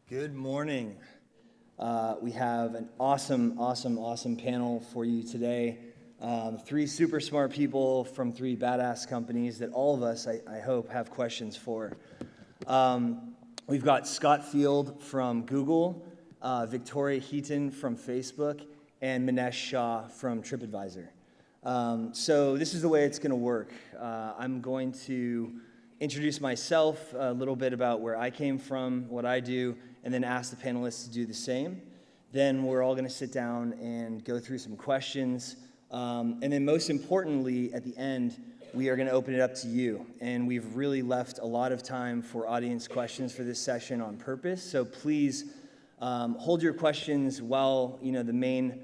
Good morning. We have an awesome panel for you today. Three super smart people from three badass companies that all of us, I hope, have questions for. We've got Scott Field from Google, Victoria Heaton from Facebook, and Manesh Shah from TripAdvisor. So this is the way it's going to work. I'm going to introduce myself, a little bit about where I came from, what I do, and then ask the panelists to do the same. Then we're all going to sit down and go through some questions. And then most importantly, at the end, we are going to open it up to you. And we've really left a lot of time for audience questions for this session on purpose. So please hold your questions while the main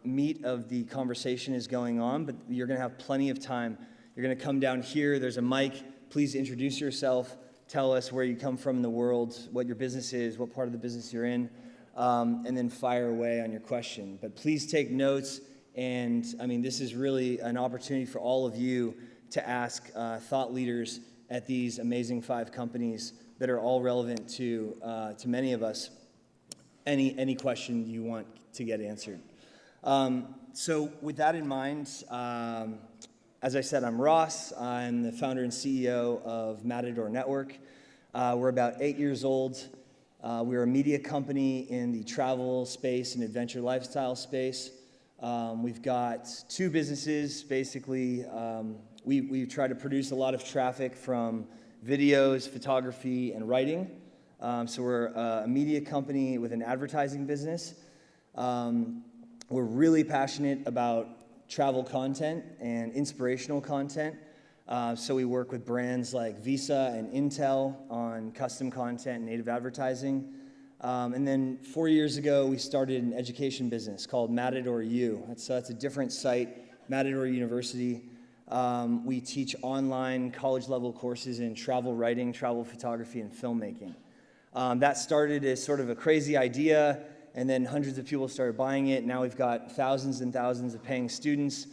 meat of the conversation is going on. But you're going to have plenty of time. You're going to come down here. There's a mic. Please introduce yourself. Tell us where you come from in the world, what your business is, what part of the business you're in, and then fire away on your question. But please take notes, and this is really an opportunity for all of you to ask thought leaders at these amazing 5 companies that are all relevant to many of us, any question you want to get answered. So with that in mind, as I said, I'm Ross. I'm the founder and CEO of Matador Network. We're about 8 years old. We're a media company in the travel space and adventure lifestyle space. We've got 2 businesses. Basically, we try to produce a lot of traffic from videos, photography, and writing. So we're a media company with an advertising business. We're really passionate about travel content and inspirational content. So we work with brands like Visa and Intel on custom content and native advertising. And then 4 years ago, we started an education business called Matador U. That's a different site, Matador University. We teach online college-level courses in travel writing, travel photography, and filmmaking. That started as sort of a crazy idea, and then hundreds of people started buying it. Now we've got thousands and thousands of paying students.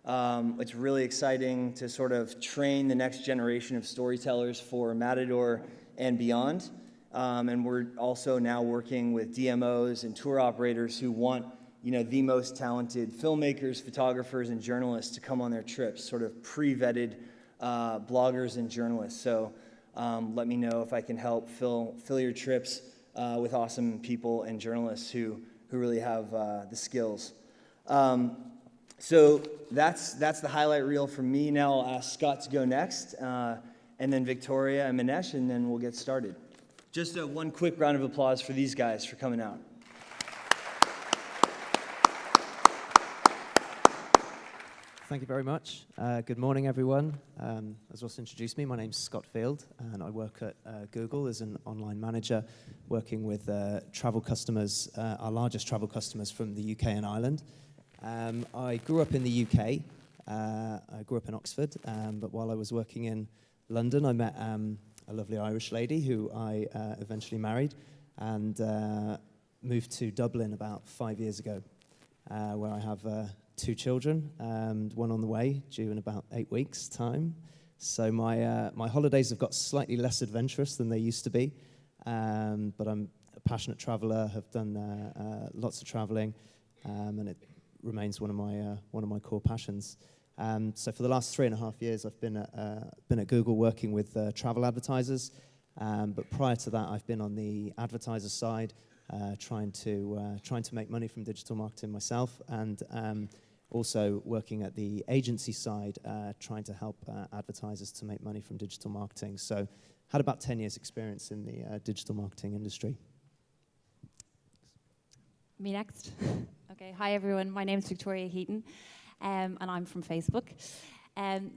It's really exciting to sort of train the next generation of storytellers for Matador and beyond. And we're also now working with DMOs and tour operators who want, the most talented filmmakers, photographers, and journalists to come on their trips, sort of pre-vetted bloggers and journalists. So let me know if I can help fill your trips with awesome people and journalists who really have the skills. So that's the highlight reel from me. Now I'll ask Scott to go next, and then Victoria and Manesh, and then we'll get started. Just one quick round of applause for these guys for coming out. Thank you very much. Good morning, everyone. As Ross introduced me, my name's Scott Field, and I work at Google as an online manager, working with travel customers, our largest travel customers from the UK and Ireland. I grew up in the UK. I grew up in Oxford, but while I was working in London, I met a lovely Irish lady who I eventually married, and moved to Dublin about 5 years ago, where I have 2 children, and one on the way, due in about 8 weeks' time. So my holidays have got slightly less adventurous than they used to be, but I'm a passionate traveller, have done lots of travelling, and it remains one of my core passions. So for the last 3.5 years, I've been at Google working with travel advertisers, but prior to that, I've been on the advertiser side, trying to make money from digital marketing myself, and also working at the agency side, trying to help advertisers to make money from digital marketing. So had about 10 years experience in the digital marketing industry. Me next? Okay, hi everyone, my name is Victoria Heaton, and I'm from Facebook.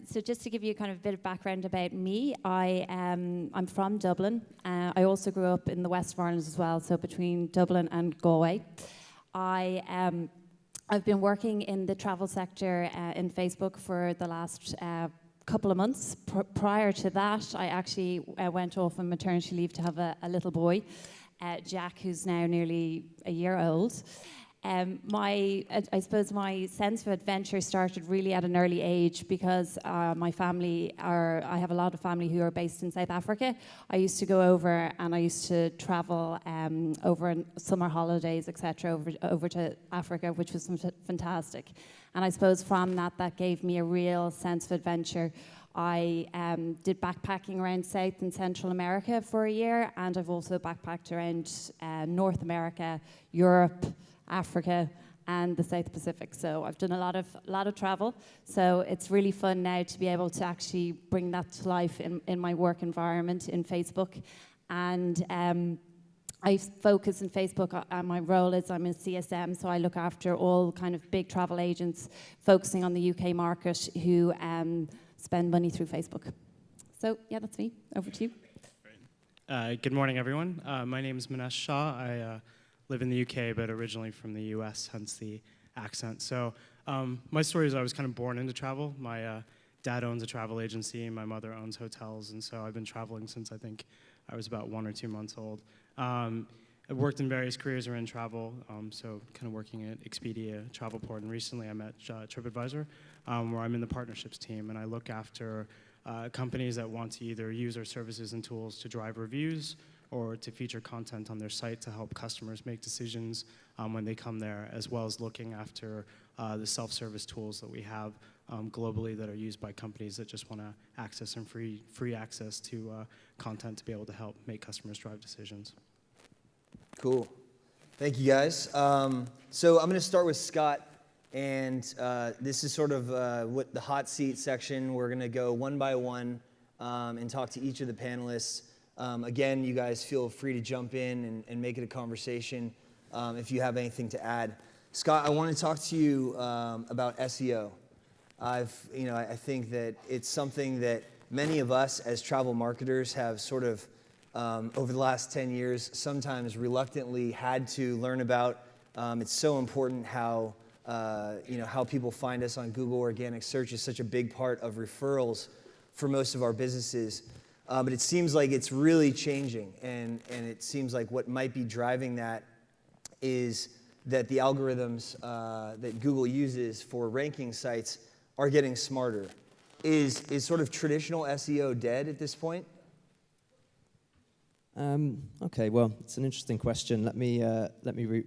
So just to give you kind of a bit of background about me, I'm from Dublin. I also grew up in the west of Ireland as well, so between Dublin and Galway. I've been working in the travel sector in Facebook for the last couple of months. Prior to that, I actually went off on maternity leave to have a little boy, Jack, who's now nearly a year old. I suppose my sense of adventure started really at an early age because I have a lot of family who are based in South Africa. I used to go over and I used to travel over in summer holidays, etc., over to Africa, which was fantastic. And I suppose from that gave me a real sense of adventure. I did backpacking around South and Central America for a year, and I've also backpacked around North America, Europe, Africa, and the South Pacific. So I've done a lot of travel. So it's really fun now to be able to actually bring that to life in my work environment in Facebook. And I focus in Facebook, my role is I'm a CSM, so I look after all kind of big travel agents focusing on the UK market who spend money through Facebook. So yeah, that's me. Over to you. Good morning, everyone. My name is Manesh Shah. I live in the UK, but originally from the US, hence the accent. So my story is I was kind of born into travel. My dad owns a travel agency, and my mother owns hotels, and so I've been traveling since I think I was about 1 or 2 months old. I've worked in various careers around travel, so kind of working at Expedia, Travelport, and recently I'm at TripAdvisor, where I'm in the partnerships team, and I look after companies that want to either use our services and tools to drive reviews or to feature content on their site to help customers make decisions when they come there, as well as looking after the self-service tools that we have globally that are used by companies that just want to access and free access to content to be able to help make customers drive decisions. Cool. Thank you, guys. So I'm going to start with Scott, and this is sort of what the hot seat section. We're going to go one by one and talk to each of the panelists. Again, you guys feel free to jump in and make it a conversation if you have anything to add. Scott, I want to talk to you about SEO. I think that it's something that many of us as travel marketers have sort of over the last 10 years, sometimes reluctantly had to learn about. It's so important how people find us on Google. Organic search is such a big part of referrals for most of our businesses. But it seems like it's really changing, and it seems like what might be driving that is that the algorithms that Google uses for ranking sites are getting smarter. Is sort of traditional SEO dead at this point? Okay, well, it's an interesting question. Let me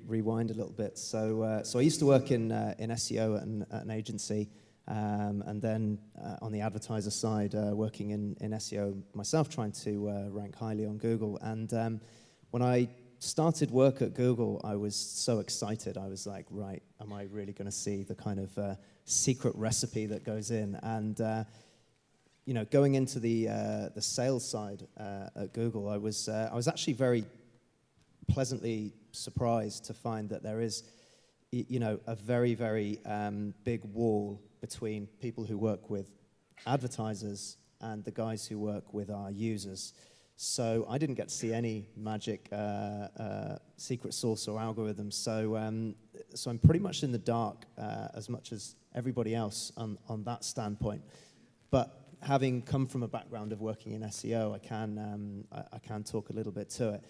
rewind a little bit. So I used to work in SEO at an agency, and then on the advertiser side, working in SEO myself, trying to rank highly on Google. And when I started work at Google, I was so excited. I was like, right, am I really going to see the kind of secret recipe that goes in? And going into the sales side at Google, I was actually very pleasantly surprised to find that there is, a very, very big wall between people who work with advertisers and the guys who work with our users. So I didn't get to see any magic secret sauce or algorithms. So I'm pretty much in the dark as much as everybody else on that standpoint. But having come from a background of working in SEO, I can talk a little bit to it.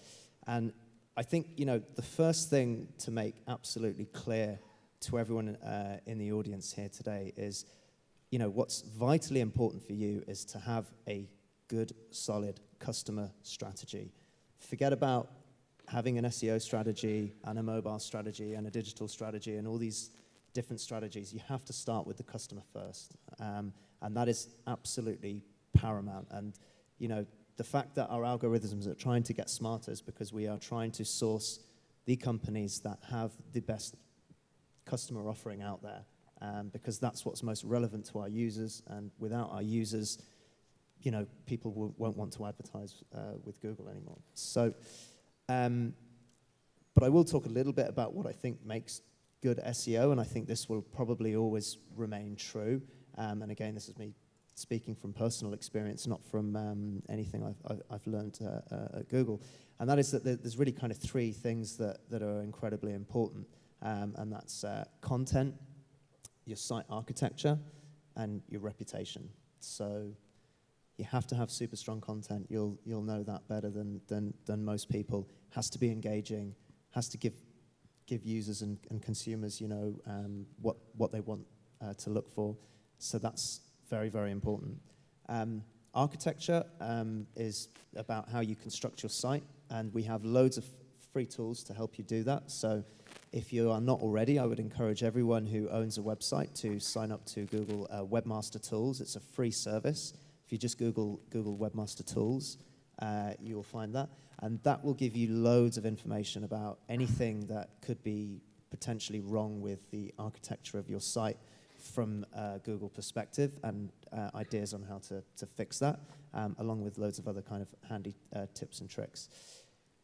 And I think, the first thing to make absolutely clear to everyone in the audience here today is, what's vitally important for you is to have a good, solid customer strategy. Forget about having an SEO strategy and a mobile strategy and a digital strategy and all these different strategies. You have to start with the customer first. And that is absolutely paramount. And, the fact that our algorithms are trying to get smarter is because we are trying to source the companies that have the best customer offering out there, because that's what's most relevant to our users. And without our users, people won't want to advertise with Google anymore. So, but I will talk a little bit about what I think makes good SEO, and I think this will probably always remain true. And again, this is me speaking from personal experience, not from anything I've learned at Google. And that is that there's really kind of three things that are incredibly important. And that's content, your site architecture, and your reputation. So you have to have super strong content. You'll know that better than most people. Has to be engaging, has to give give users and consumers, what they want to look for. So that's very, very important. Architecture is about how you construct your site, and we have loads of free tools to help you do that. So if you are not already, I would encourage everyone who owns a website to sign up to Google Webmaster Tools. It's a free service. If you just Google Webmaster Tools, you'll find that. And that will give you loads of information about anything that could be potentially wrong with the architecture of your site from a Google perspective, and ideas on how to fix that, along with loads of other kind of handy tips and tricks.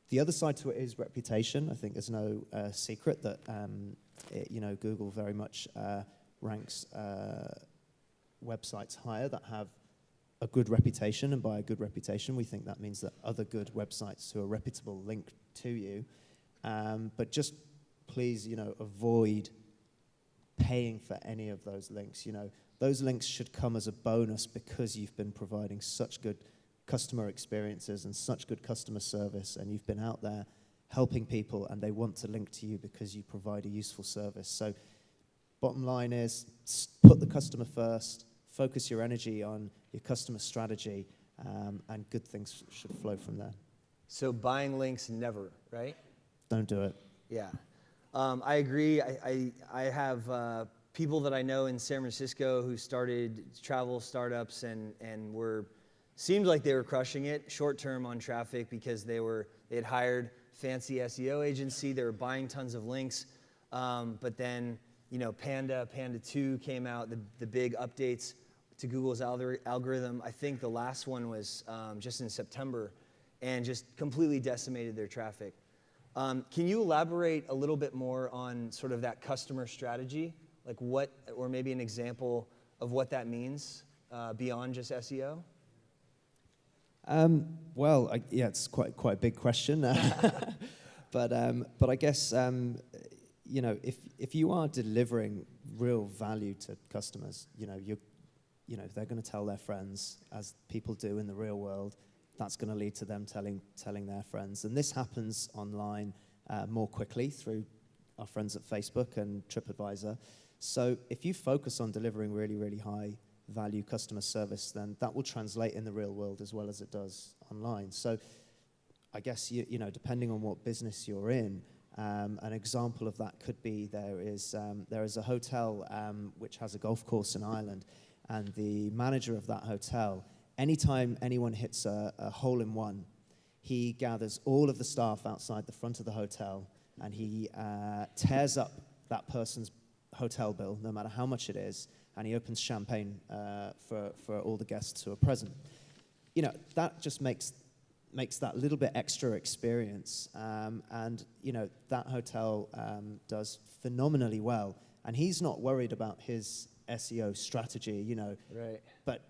The other side to it is reputation. I think there's no secret that Google very much ranks websites higher that have a good reputation, and by a good reputation, we think that means that other good websites who are reputable link to you. But just please, avoid paying for any of those links. Those links should come as a bonus because you've been providing such good customer experiences and such good customer service, and you've been out there helping people, and they want to link to you because you provide a useful service. So bottom line is, put the customer first, focus your energy on your customer strategy, and good things should flow from there. So buying links, never, right? Don't do it. Yeah. I agree. I have people that I know in San Francisco who started travel startups and seemed like they were crushing it short term on traffic because they had hired fancy SEO agency. They were buying tons of links. But then, Panda 2 came out, the big updates to Google's algorithm. I think the last one was just in September, and just completely decimated their traffic. Can you elaborate a little bit more on sort of that customer strategy? Like what, or maybe an example of what that means beyond just SEO? It's quite a big question, but I guess if you are delivering real value to customers, they're going to tell their friends, as people do in the real world. That's going to lead to them telling their friends, and this happens online more quickly through our friends at Facebook and TripAdvisor. So if you focus on delivering really, really high value customer service, then that will translate in the real world as well as it does online. So I guess, depending on what business you're in, an example of that could be there is a hotel which has a golf course in Ireland, and the manager of that hotel, anytime anyone hits a hole-in-one, he gathers all of the staff outside the front of the hotel, and he tears up that person's hotel bill, no matter how much it is, and he opens champagne for all the guests who are present. That just makes that little bit extra experience, and that hotel does phenomenally well, and he's not worried about his SEO strategy, Right. but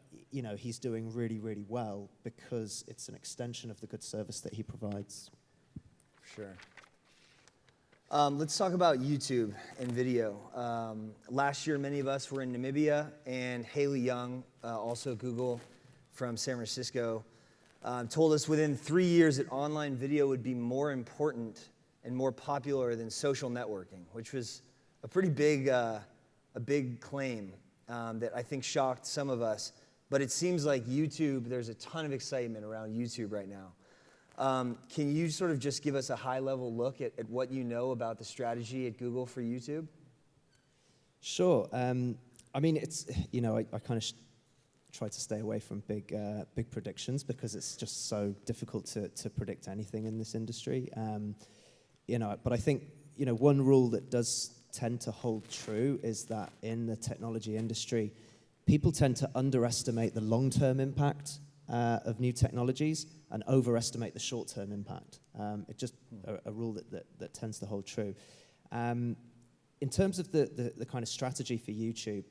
he's doing really, really well because it's an extension of the good service that he provides. Sure. Let's talk about YouTube and video. Last year, many of us were in Namibia, and Haley Young, also Google from San Francisco, told us within 3 years that online video would be more important and more popular than social networking, which was a pretty big claim that I think shocked some of us. But it seems like YouTube, there's a ton of excitement around YouTube right now. Can you sort of just give us a high-level look at what you know about the strategy at Google for YouTube? Sure. It's, I kind of try to stay away from big predictions because it's just so difficult to predict anything in this industry. But I think, one rule that does tend to hold true is that in the technology industry, people tend to underestimate the long-term impact of new technologies and overestimate the short-term impact. It's just a rule that tends to hold true. In terms of the kind of strategy for YouTube,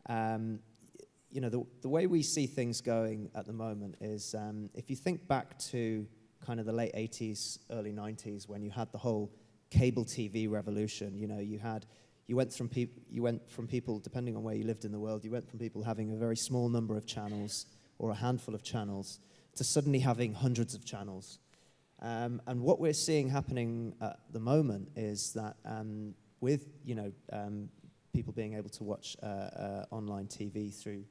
the way we see things going at the moment is if you think back to kind of the late 80s, early 90s, when you had the whole cable TV revolution, you went from people, depending on where you lived in the world, you went from people having a very small number of channels or a handful of channels to suddenly having hundreds of channels. And what we're seeing happening at the moment is that with people being able to watch online TV through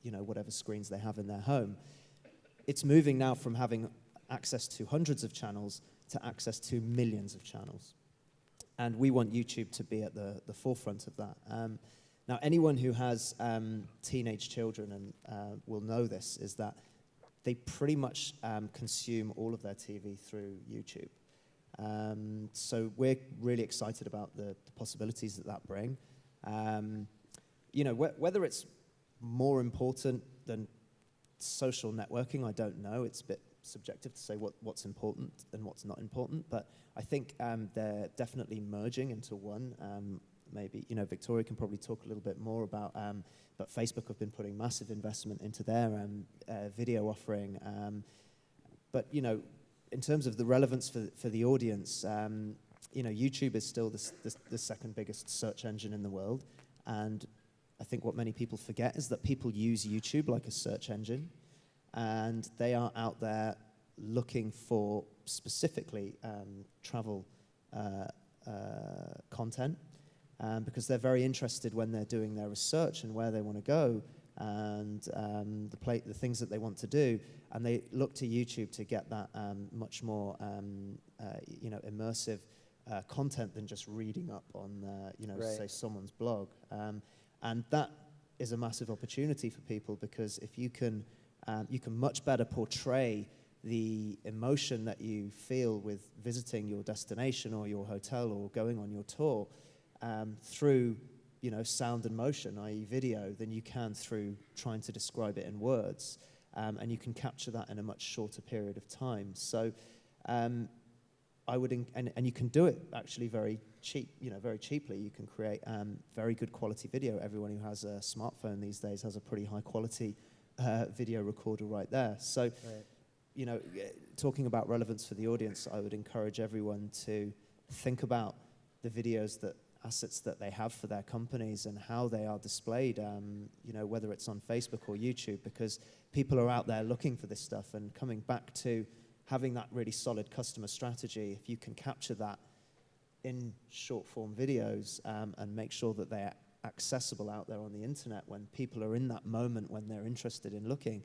whatever screens they have in their home, it's moving now from having access to hundreds of channels to access to millions of channels. And we want YouTube to be at the forefront of that. Now, anyone who has teenage children and will know this, is that they pretty much consume all of their TV through YouTube. So we're really excited about the possibilities that bring. Whether it's more important than social networking, I don't know. It's a bit subjective to say what's important and what's not important, but I think they're definitely merging into one. Maybe, Victoria can probably talk a little bit more about, but Facebook have been putting massive investment into their video offering. But, in terms of the relevance for the audience, YouTube is still the second biggest search engine in the world. And I think what many people forget is that people use YouTube like a search engine. And they are out there looking for specifically travel content. Because they're very interested when they're doing their research and where they want to go and the things that they want to do, and they look to YouTube to get that much more immersive content than just reading up on say someone's blog, and that is a massive opportunity for people, because if you can much better portray the emotion that you feel with visiting your destination or your hotel or going on your tour. Through sound and motion, i.e. video, than you can through trying to describe it in words, and you can capture that in a much shorter period of time. So I would, and you can do it actually very cheaply. You can create very good quality video. Everyone who has a smartphone these days has a pretty high quality video recorder right there. So, talking about relevance for the audience, I would encourage everyone to think about the assets that they have for their companies and how they are displayed, whether it's on Facebook or YouTube, because people are out there looking for this stuff. And coming back to having that really solid customer strategy, if you can capture that in short form videos and make sure that they're accessible out there on the internet when people are in that moment when they're interested in looking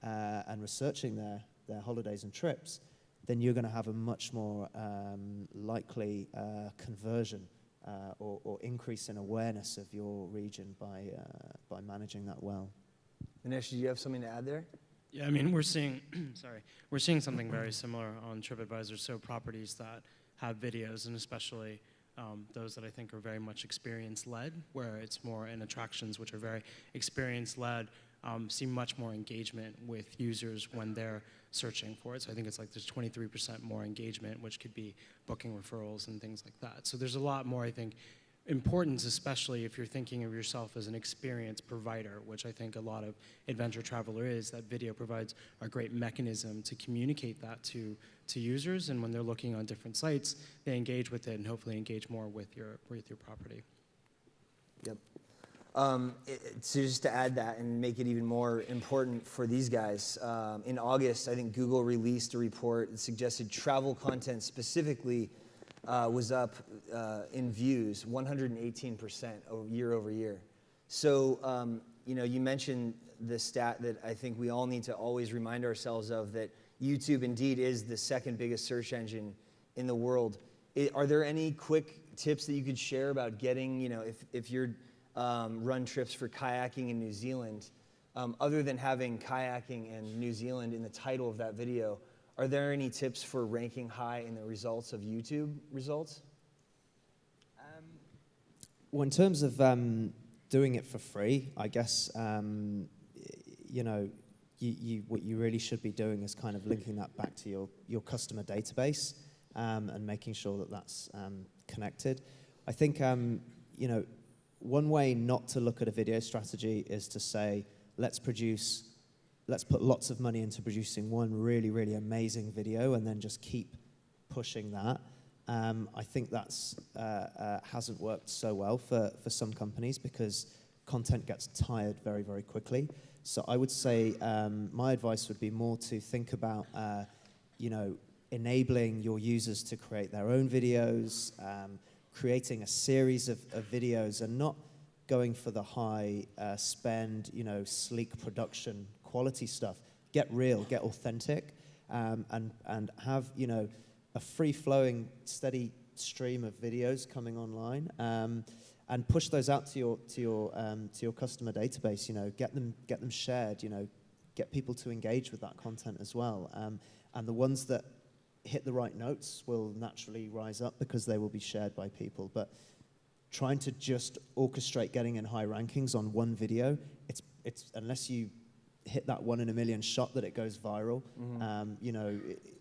and researching their holidays and trips, then you're going to have a much more likely conversion or increase in awareness of your region by managing that well. Manish, do you have something to add there? Yeah, I mean, we're seeing something very similar on TripAdvisor. So properties that have videos, and especially those that I think are very much experience-led, where it's more in attractions which are very experience-led, see much more engagement with users when they're searching for it. So I think it's like there's 23% more engagement, which could be booking referrals and things like that. So there's a lot more, I think, importance, especially if you're thinking of yourself as an experience provider, which I think a lot of adventure traveler is, that video provides a great mechanism to communicate that to users, and when they're looking on different sites, they engage with it and hopefully engage more with your property. Yep. So just to add that and make it even more important for these guys, in August, I think Google released a report that suggested travel content specifically was up in views 118% year over year. So, you mentioned the stat that I think we all need to always remind ourselves of, that YouTube indeed is the second biggest search engine in the world. Are there any quick tips that you could share about getting, if you're run trips for kayaking in New Zealand, other than having kayaking and New Zealand in the title of that video, are there any tips for ranking high in the results of YouTube results? Well, in terms of doing it for free, I guess, what you really should be doing is kind of linking that back to your customer database and making sure that that's connected. I think, one way not to look at a video strategy is to say, let's put lots of money into producing one really, really amazing video and then just keep pushing that. I think that's hasn't worked so well for some companies, because content gets tired very, very quickly. So I would say my advice would be more to think about, enabling your users to create their own videos, creating a series of videos, and not going for the high spend, sleek production quality stuff. Get real, get authentic, and have a free-flowing, steady stream of videos coming online, and push those out to your customer database. Get them shared. Get people to engage with that content as well. And the ones that hit the right notes will naturally rise up because they will be shared by people. But trying to just orchestrate getting in high rankings on one video, it's unless you hit that 1 in a million shot that it goes viral,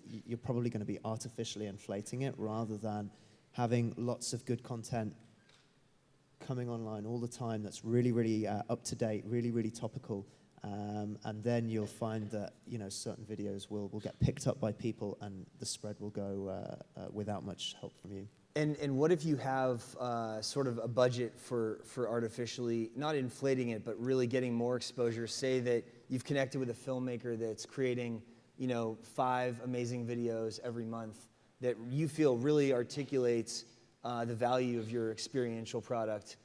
you're probably going to be artificially inflating it rather than having lots of good content coming online all the time that's really, really up to date, really, really topical. And then you'll find that certain videos will get picked up by people, and the spread will go without much help from you. And what if you have sort of a budget for artificially, not inflating it, but really getting more exposure? Say that you've connected with a filmmaker that's creating 5 amazing videos every month that you feel really articulates the value of your experiential product.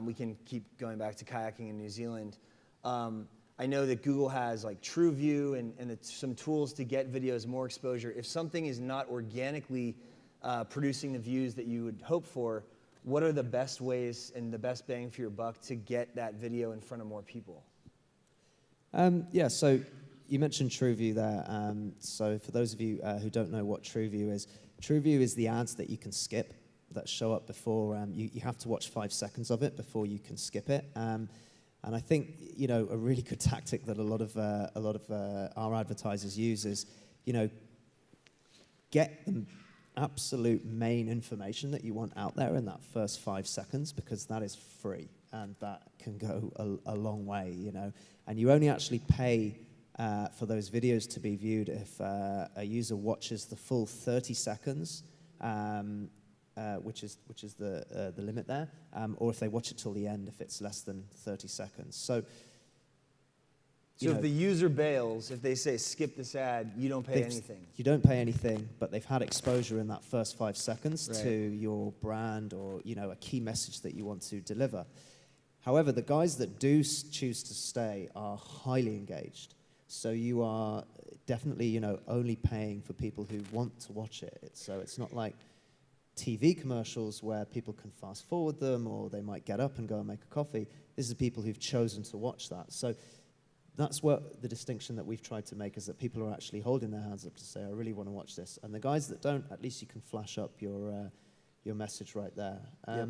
We can keep going back to kayaking in New Zealand. I know that Google has like TrueView and some tools to get videos more exposure. If something is not organically producing the views that you would hope for, what are the best ways and the best bang for your buck to get that video in front of more people? So you mentioned TrueView there. So for those of you who don't know what TrueView is the ads that you can skip that show up before. You have to watch 5 seconds of it before you can skip it. And I think a really good tactic that a lot of our advertisers use is get the absolute main information that you want out there in that first 5 seconds, because that is free and that can go a long way. And you only actually pay for those videos to be viewed if a user watches the full 30 seconds. Which is the limit there, or if they watch it till the end, if it's less than 30 seconds. So if the user bails, if they say skip this ad, you don't pay anything. You don't pay anything, but they've had exposure in that first 5 seconds right. to your brand or a key message that you want to deliver. However, the guys that do choose to stay are highly engaged. So you are definitely only paying for people who want to watch it. So it's not like TV commercials where people can fast forward them, or they might get up and go and make a coffee. This is people who've chosen to watch that. So that's what the distinction that we've tried to make, is that people are actually holding their hands up to say, I really want to watch this. And the guys that don't, at least you can flash up your message right there. Yep.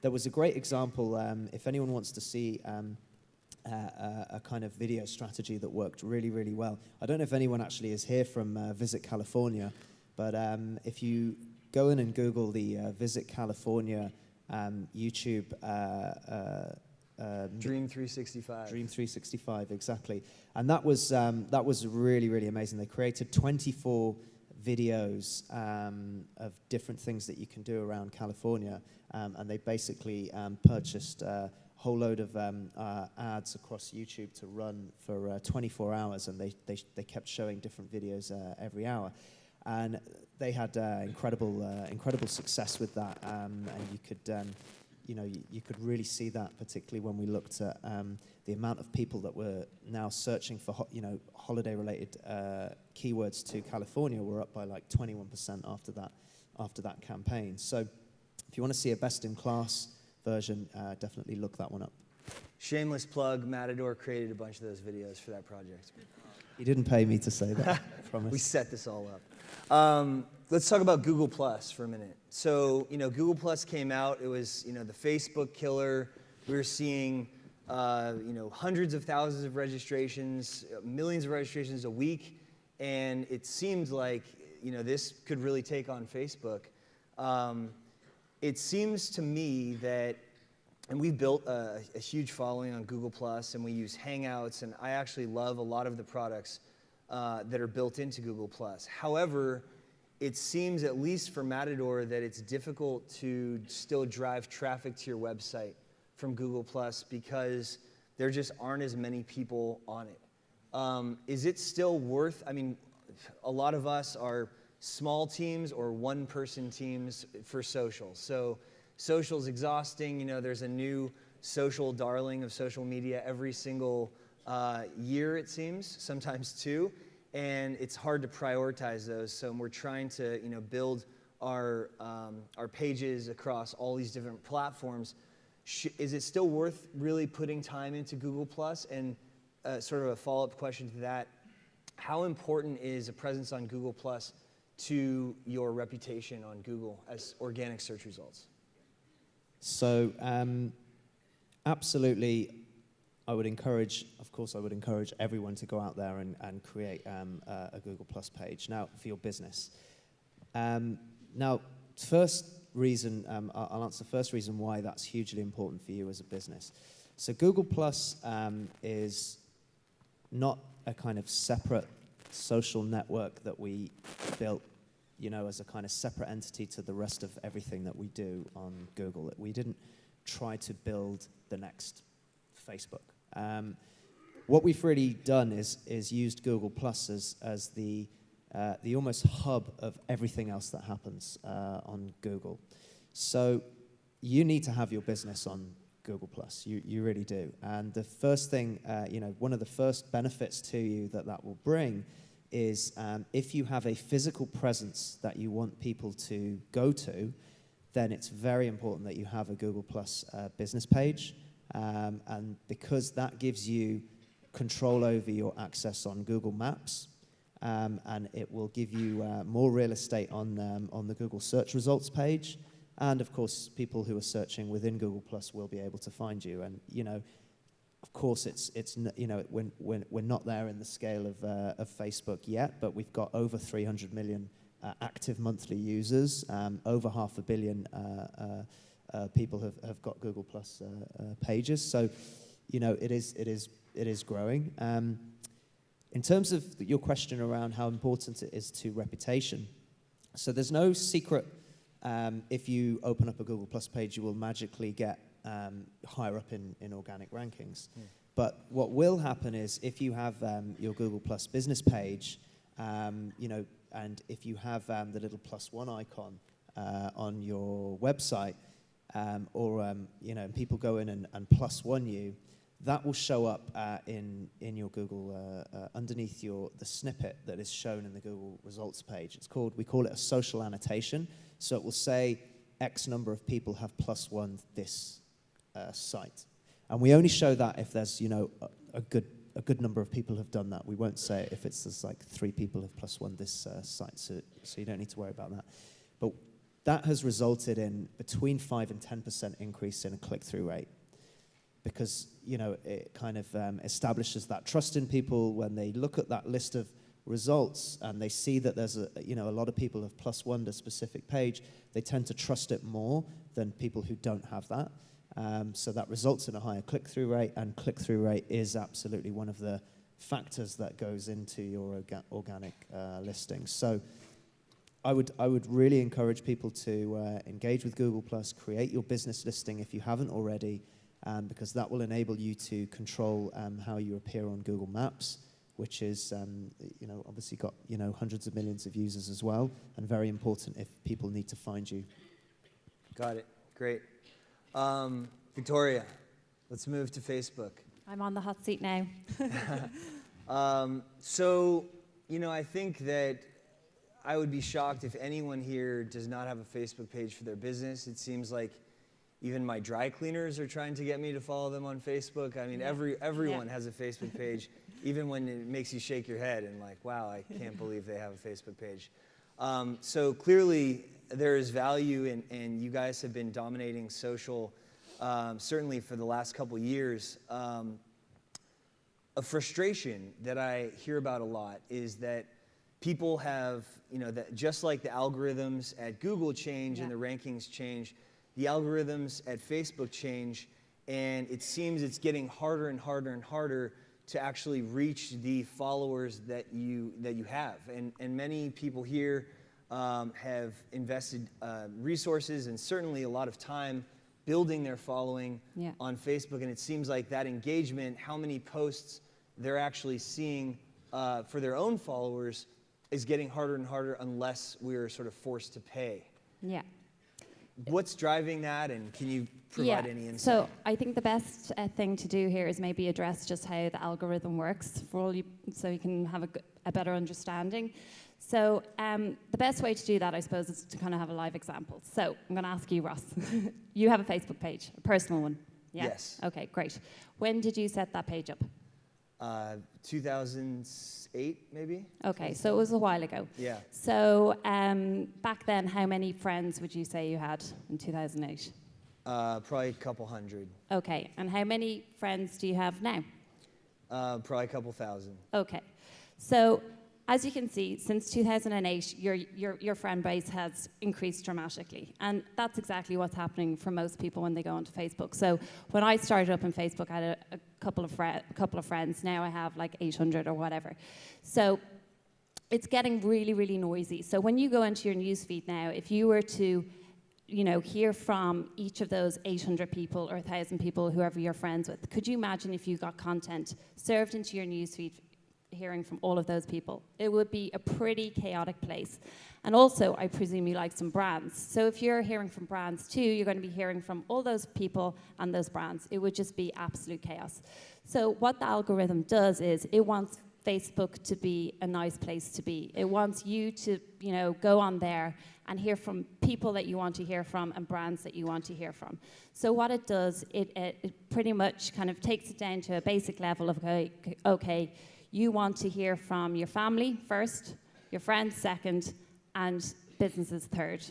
There was a great example, if anyone wants to see a kind of video strategy that worked really, really well. I don't know if anyone actually is here from Visit California, but if you go in and Google the Visit California YouTube Dream 365. Dream 365, exactly. And that was really, really amazing. They created 24 videos of different things that you can do around California, and they basically purchased a whole load of ads across YouTube to run for 24 hours, and they kept showing different videos every hour. And they had incredible success with that, and you could you could really see that, particularly when we looked at the amount of people that were now searching for holiday-related keywords to California were up by like 21% after that campaign. So if you want to see a best-in-class version, definitely look that one up. Shameless plug, Matador created a bunch of those videos for that project. You didn't pay me to say that, I promise. We set this all up. Let's talk about Google Plus for a minute. So, Google Plus came out. It was, the Facebook killer. We were seeing, hundreds of thousands of registrations, millions of registrations a week, and it seemed like, this could really take on Facebook. It seems to me that, and we've built a huge following on Google Plus, and we use Hangouts, and I actually love a lot of the products that are built into Google Plus. However, it seems, at least for Matador, that it's difficult to still drive traffic to your website from Google Plus because there just aren't as many people on it. Is it still worth, a lot of us are small teams or one-person teams for social. So social's exhausting. There's a new social darling of social media every single year, it seems, sometimes two, and it's hard to prioritize those. So we're trying to build our pages across all these different platforms. Is it still worth really putting time into Google+? And sort of a follow-up question to that, how important is a presence on Google+ to your reputation on Google as organic search results? So absolutely, I would encourage everyone to go out there and create a Google+ page now for your business. Now, first reason, I'll answer the first reason why that's hugely important for you as a business. So Google+ is not a kind of separate social network that we built, as a kind of separate entity to the rest of everything that we do on Google. We didn't try to build the next Facebook. What we've really done is used Google+ as the almost hub of everything else that happens on Google. So you need to have your business on Google+. You really do. And the first thing, one of the first benefits to you that will bring is if you have a physical presence that you want people to go to, then it's very important that you have a Google+ business page. And because that gives you control over your access on Google Maps, and it will give you more real estate on the Google search results page. And of course, people who are searching within Google+ will be able to find you. And of course, we're not there in the scale of Facebook yet, but we've got over 300 million active monthly users. Over 500 million people have got Google+ pages. So, it is growing. In terms of your question around how important it is to reputation, so there's no secret. If you open up a Google+ page, you will magically get higher up in organic rankings. But what will happen is if you have your Google+ business page, and if you have the little +1 icon on your website, or people go in and +1 you, that will show up in your Google underneath the snippet that is shown in the Google results page. We call it a social annotation. So it will say X number of people have +1 this site, and we only show that if there's a good number of people have done that. We won't say it if it's like 3 people have +1 this site. So you don't need to worry about that. But that has resulted in between 5 and 10% increase in a click-through rate, because it kind of establishes that trust in people when they look at that list of results and they see that there's a lot of people have +1 a specific page. They tend to trust it more than people who don't have that. So that results in a higher click-through rate, and click-through rate is absolutely one of the factors that goes into your organic listings. So I would really encourage people to engage with Google+, create your business listing if you haven't already, because that will enable you to control how you appear on Google Maps, which is obviously got hundreds of millions of users as well, and very important if people need to find you. Got it. Great. Victoria, let's move to Facebook. I'm on the hot seat now. So, I think that I would be shocked if anyone here does not have a Facebook page for their business. It seems like even my dry cleaners are trying to get me to follow them on Facebook. I mean, everyone has a Facebook page, even when it makes you shake your head and like, wow, I can't believe they have a Facebook page. So clearly there is value, and you guys have been dominating social, certainly for the last couple years. A frustration that I hear about a lot is that people have, that just like the algorithms at Google change and the rankings change, the algorithms at Facebook change, and it seems it's getting harder and harder and harder to actually reach the followers that you have. And many people here have invested resources and certainly a lot of time building their following on Facebook, and it seems like that engagement, how many posts they're actually seeing for their own followers, is getting harder and harder unless we're sort of forced to pay. Yeah. What's driving that, and can you provide any insight? So I think the best thing to do here is maybe address just how the algorithm works for all you, so you can have a better understanding. So the best way to do that, I suppose, is to kind of have a live example. So I'm going to ask you, Ross. You have a Facebook page, a personal one. Yeah? Yes. Okay, great. When did you set that page up? 2008, maybe? Okay, so it was a while ago. Yeah. So back then, how many friends would you say you had in 2008? Probably a couple hundred. Okay, and how many friends do you have now? Probably a couple thousand. Okay, so as you can see, since 2008, your friend base has increased dramatically. And that's exactly what's happening for most people when they go onto Facebook. So when I started up on Facebook, I had a couple of friends. Now I have like 800 or whatever. So it's getting really, really noisy. So when you go into your newsfeed now, if you were to hear from each of those 800 people or 1,000 people, whoever you're friends with, could you imagine if you got content served into your newsfeed hearing from all of those people? It would be a pretty chaotic place. And also, I presume you like some brands. So if you're hearing from brands too, you're going to be hearing from all those people and those brands. It would just be absolute chaos. So what the algorithm does is it wants Facebook to be a nice place to be. It wants you to, go on there and hear from people that you want to hear from and brands that you want to hear from. So what it does, it pretty much kind of takes it down to a basic level of, okay, you want to hear from your family first, your friends second, and businesses third,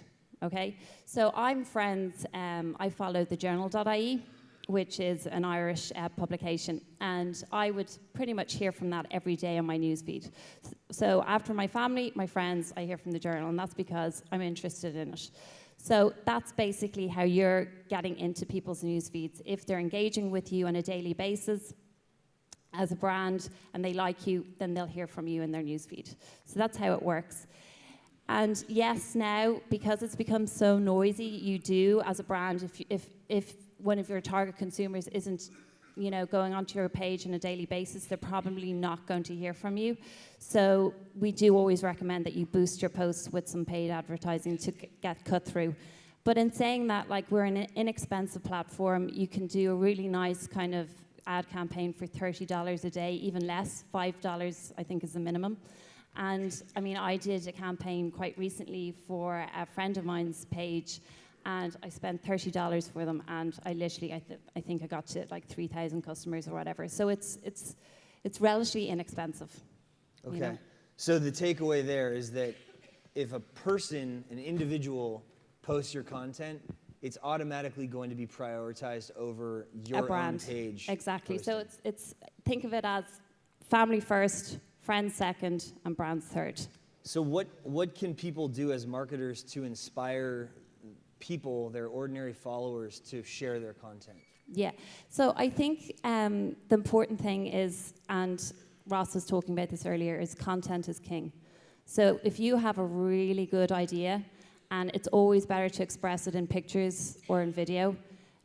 okay? So I'm friends, I follow thejournal.ie, which is an Irish publication, and I would pretty much hear from that every day on my newsfeed. So after my family, my friends, I hear from the journal, and that's because I'm interested in it. So that's basically how you're getting into people's newsfeeds. If they're engaging with you on a daily basis as a brand and they like you, then they'll hear from you in their newsfeed. So that's how it works. And yes, now, because it's become so noisy, you do, as a brand, if one of your target consumers isn't, going onto your page on a daily basis, they're probably not going to hear from you. So we do always recommend that you boost your posts with some paid advertising to get cut through. But in saying that, we're an inexpensive platform, you can do a really nice kind of ad campaign for $30 a day, even less. $5, I think, is the minimum. And I did a campaign quite recently for a friend of mine's page, and I spent $30 for them, and I literally, I think I got to 3,000 customers or whatever. So it's relatively inexpensive. Okay. So the takeaway there is that if a person, an individual, posts your content, it's automatically going to be prioritized over your own page. Exactly. posting. So it's think of it as family first, friends second, and brands third. So what can people do as marketers to inspire people, their ordinary followers, to share their content? Yeah. So I think the important thing is, and Ross was talking about this earlier, is content is king. So if you have a really good idea, and it's always better to express it in pictures or in video,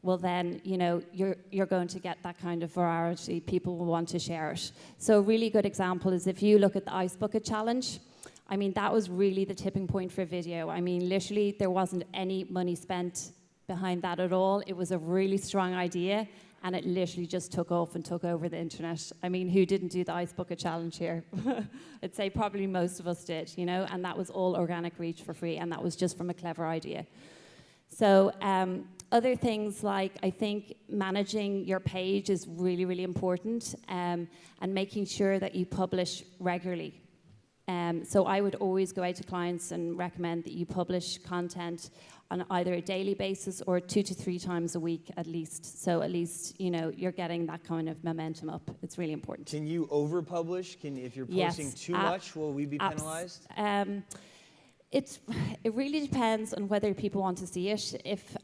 well then, you're going to get that kind of virality. People will want to share it. So a really good example is if you look at the Ice Bucket Challenge. That was really the tipping point for video. Literally, there wasn't any money spent behind that at all. It was a really strong idea, and it literally just took off and took over the internet. Who didn't do the Ice Bucket Challenge here? I'd say probably most of us did, and that was all organic reach for free, and that was just from a clever idea. So other things like, I think managing your page is really, really important, and making sure that you publish regularly. So I would always go out to clients and recommend that you publish content on either a daily basis or 2 to 3 times a week at least. So at least, you're getting that kind of momentum up. It's really important. Can you over-publish? If you're posting too much, will we be penalized? It really depends on whether people want to see it.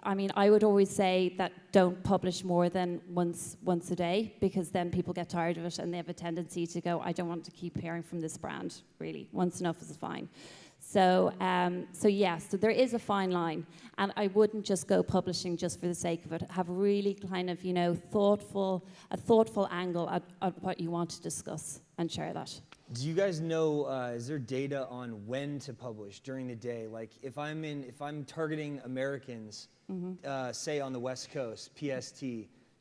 I would always say that don't publish more than once a day, because then people get tired of it and they have a tendency to go, I don't want to keep hearing from this brand, really. Once enough is fine. So so there is a fine line, and I wouldn't just go publishing just for the sake of it. Have really kind of, thoughtful angle at what you want to discuss and share that. Do you guys know, is there data on when to publish during the day? Like if I'm targeting Americans, say on the West Coast, PST,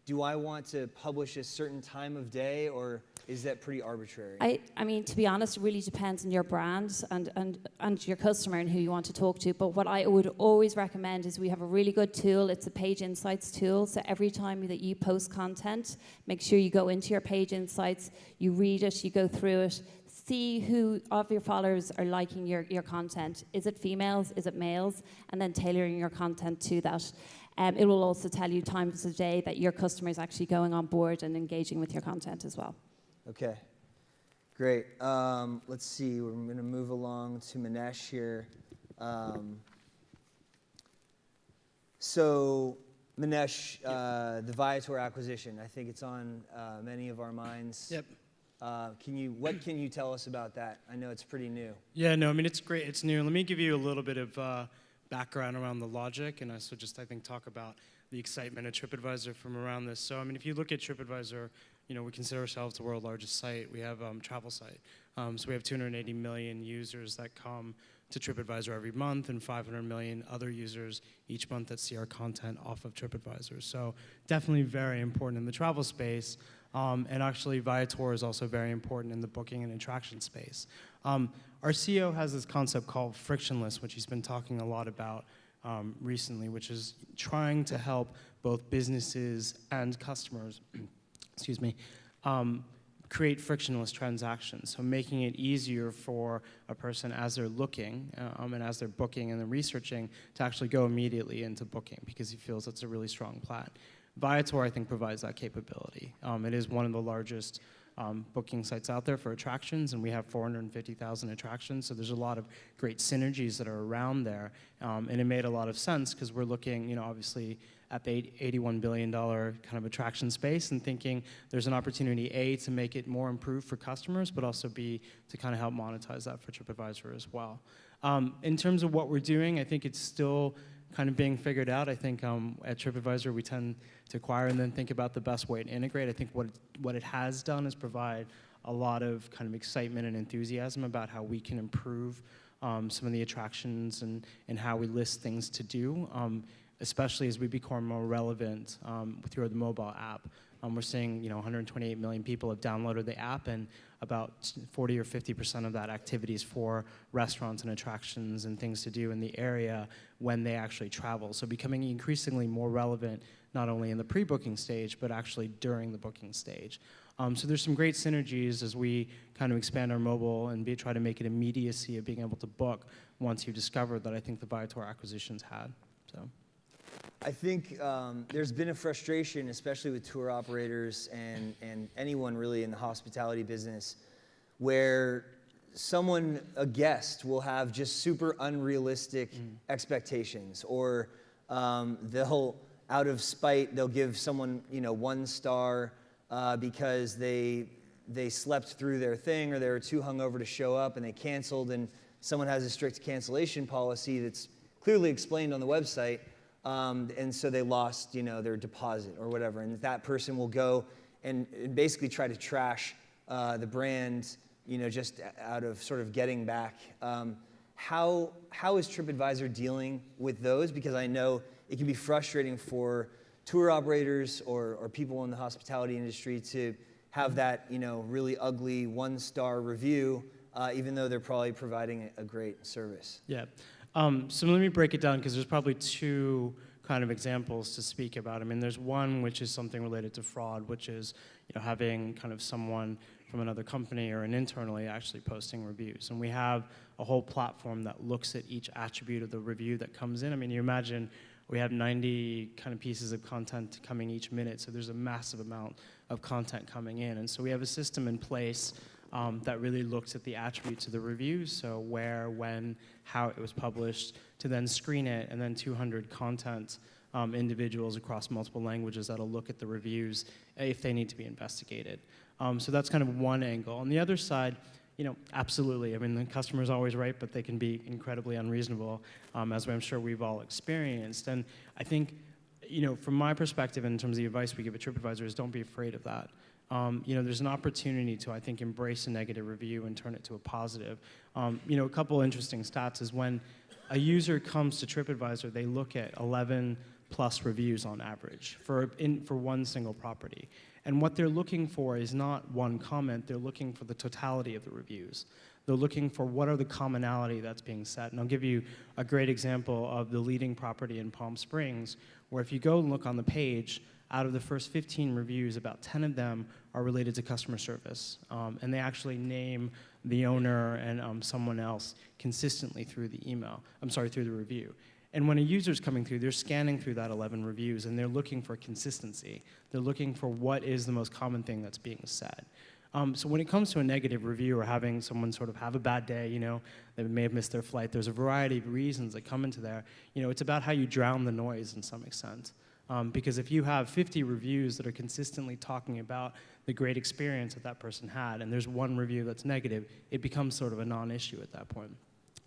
do I want to publish a certain time of day, or is that pretty arbitrary? I mean, to be honest, it really depends on your brand and your customer and who you want to talk to. But what I would always recommend is we have a really good tool. It's a Page Insights tool. So every time that you post content, make sure you go into your Page Insights, you read it, you go through it, see who of your followers are liking your content. Is it females? Is it males? And then tailoring your content to that. It will also tell you times of day that your customer is actually going on board and engaging with your content as well. Okay, great. Let's see, we're going to move along to Manesh here. So, Manesh, the Viator acquisition, I think it's on many of our minds. Yep. What can you tell us about that? I know it's pretty new. Yeah, no, I mean, it's great. It's new. Let me give you a little bit of background around the logic, and also just, I think, talk about the excitement of TripAdvisor from around this. So, I mean, if you look at TripAdvisor, you know, we consider ourselves the world's largest site. We have travel site. So we have 280 million users that come to TripAdvisor every month, and 500 million other users each month that see our content off of TripAdvisor. So definitely very important in the travel space. And actually, Viator is also very important in the booking and attraction space. Our CEO has this concept called frictionless, which he's been talking a lot about recently, which is trying to help both businesses and customers excuse me, create frictionless transactions. So making it easier for a person as they're looking and as they're booking and they're researching to actually go immediately into booking because he feels it's a really strong plan. Viator, I think, provides that capability. It is one of the largest booking sites out there for attractions, and we have 450,000 attractions, so there's a lot of great synergies that are around there. And it made a lot of sense because we're looking, you know, obviously at the $81 billion kind of attraction space and thinking there's an opportunity, A, to make it more improved for customers, but also B, to kind of help monetize that for TripAdvisor as well. In terms of what we're doing, I think it's still kind of being figured out. I think at TripAdvisor we tend to acquire and then think about the best way to integrate. I think what it has done is provide a lot of kind of excitement and enthusiasm about how we can improve some of the attractions and how we list things to do, especially as we become more relevant through the mobile app. We're seeing, you know, 128 million people have downloaded the app, and about 40 or 50% of that activity is for restaurants and attractions and things to do in the area when they actually travel. So becoming increasingly more relevant, not only in the pre-booking stage, but actually during the booking stage. So there's some great synergies as we kind of expand our mobile and try to make it immediacy of being able to book once you discover that I think the Viator acquisitions had. So. I think there's been a frustration, especially with tour operators and anyone really in the hospitality business, where a guest will have just super unrealistic expectations, or they'll, out of spite, they'll give someone, you know, 1 star because they slept through their thing, or they were too hungover to show up and they canceled, and someone has a strict cancellation policy that's clearly explained on the website. And so they lost, you know, their deposit or whatever, and that person will go and basically try to trash the brand, you know, just out of sort of getting back. How is TripAdvisor dealing with those? Because I know it can be frustrating for tour operators or people in the hospitality industry to have that, you know, really ugly 1-star review, even though they're probably providing a great service. Yeah. So let me break it down because there's probably 2 kind of examples to speak about. I mean, there's one which is something related to fraud, which is, you know, having kind of someone from another company or an internally actually posting reviews. And we have a whole platform that looks at each attribute of the review that comes in. I mean, you imagine we have 90 kind of pieces of content coming each minute, so there's a massive amount of content coming in. And so we have a system in place that really looks at the attributes of the reviews, so where, when, how it was published, to then screen it, and then 200 content individuals across multiple languages that'll look at the reviews if they need to be investigated. So that's kind of one angle. On the other side, you know, absolutely. I mean, the customer's always right, but they can be incredibly unreasonable, as I'm sure we've all experienced. And I think, you know, from my perspective, in terms of the advice we give at TripAdvisor, is don't be afraid of that. there's an opportunity to, I think, embrace a negative review and turn it to a positive. A couple interesting stats is when a user comes to TripAdvisor, they look at 11 plus reviews on average for one single property. And what they're looking for is not one comment, they're looking for the totality of the reviews. They're looking for what are the commonality that's being set. And I'll give you a great example of the leading property in Palm Springs, where if you go and look on the page, out of the first 15 reviews, about 10 of them are related to customer service. And they actually name the owner and someone else consistently through the through the review. And when a user's coming through, they're scanning through that 11 reviews and they're looking for consistency. They're looking for what is the most common thing that's being said. So when it comes to a negative review or having someone sort of have a bad day, they may have missed their flight, there's a variety of reasons that come into there. It's about how you drown the noise in some extent. Because if you have 50 reviews that are consistently talking about the great experience that person had, and there's one review that's negative, it becomes sort of a non-issue at that point.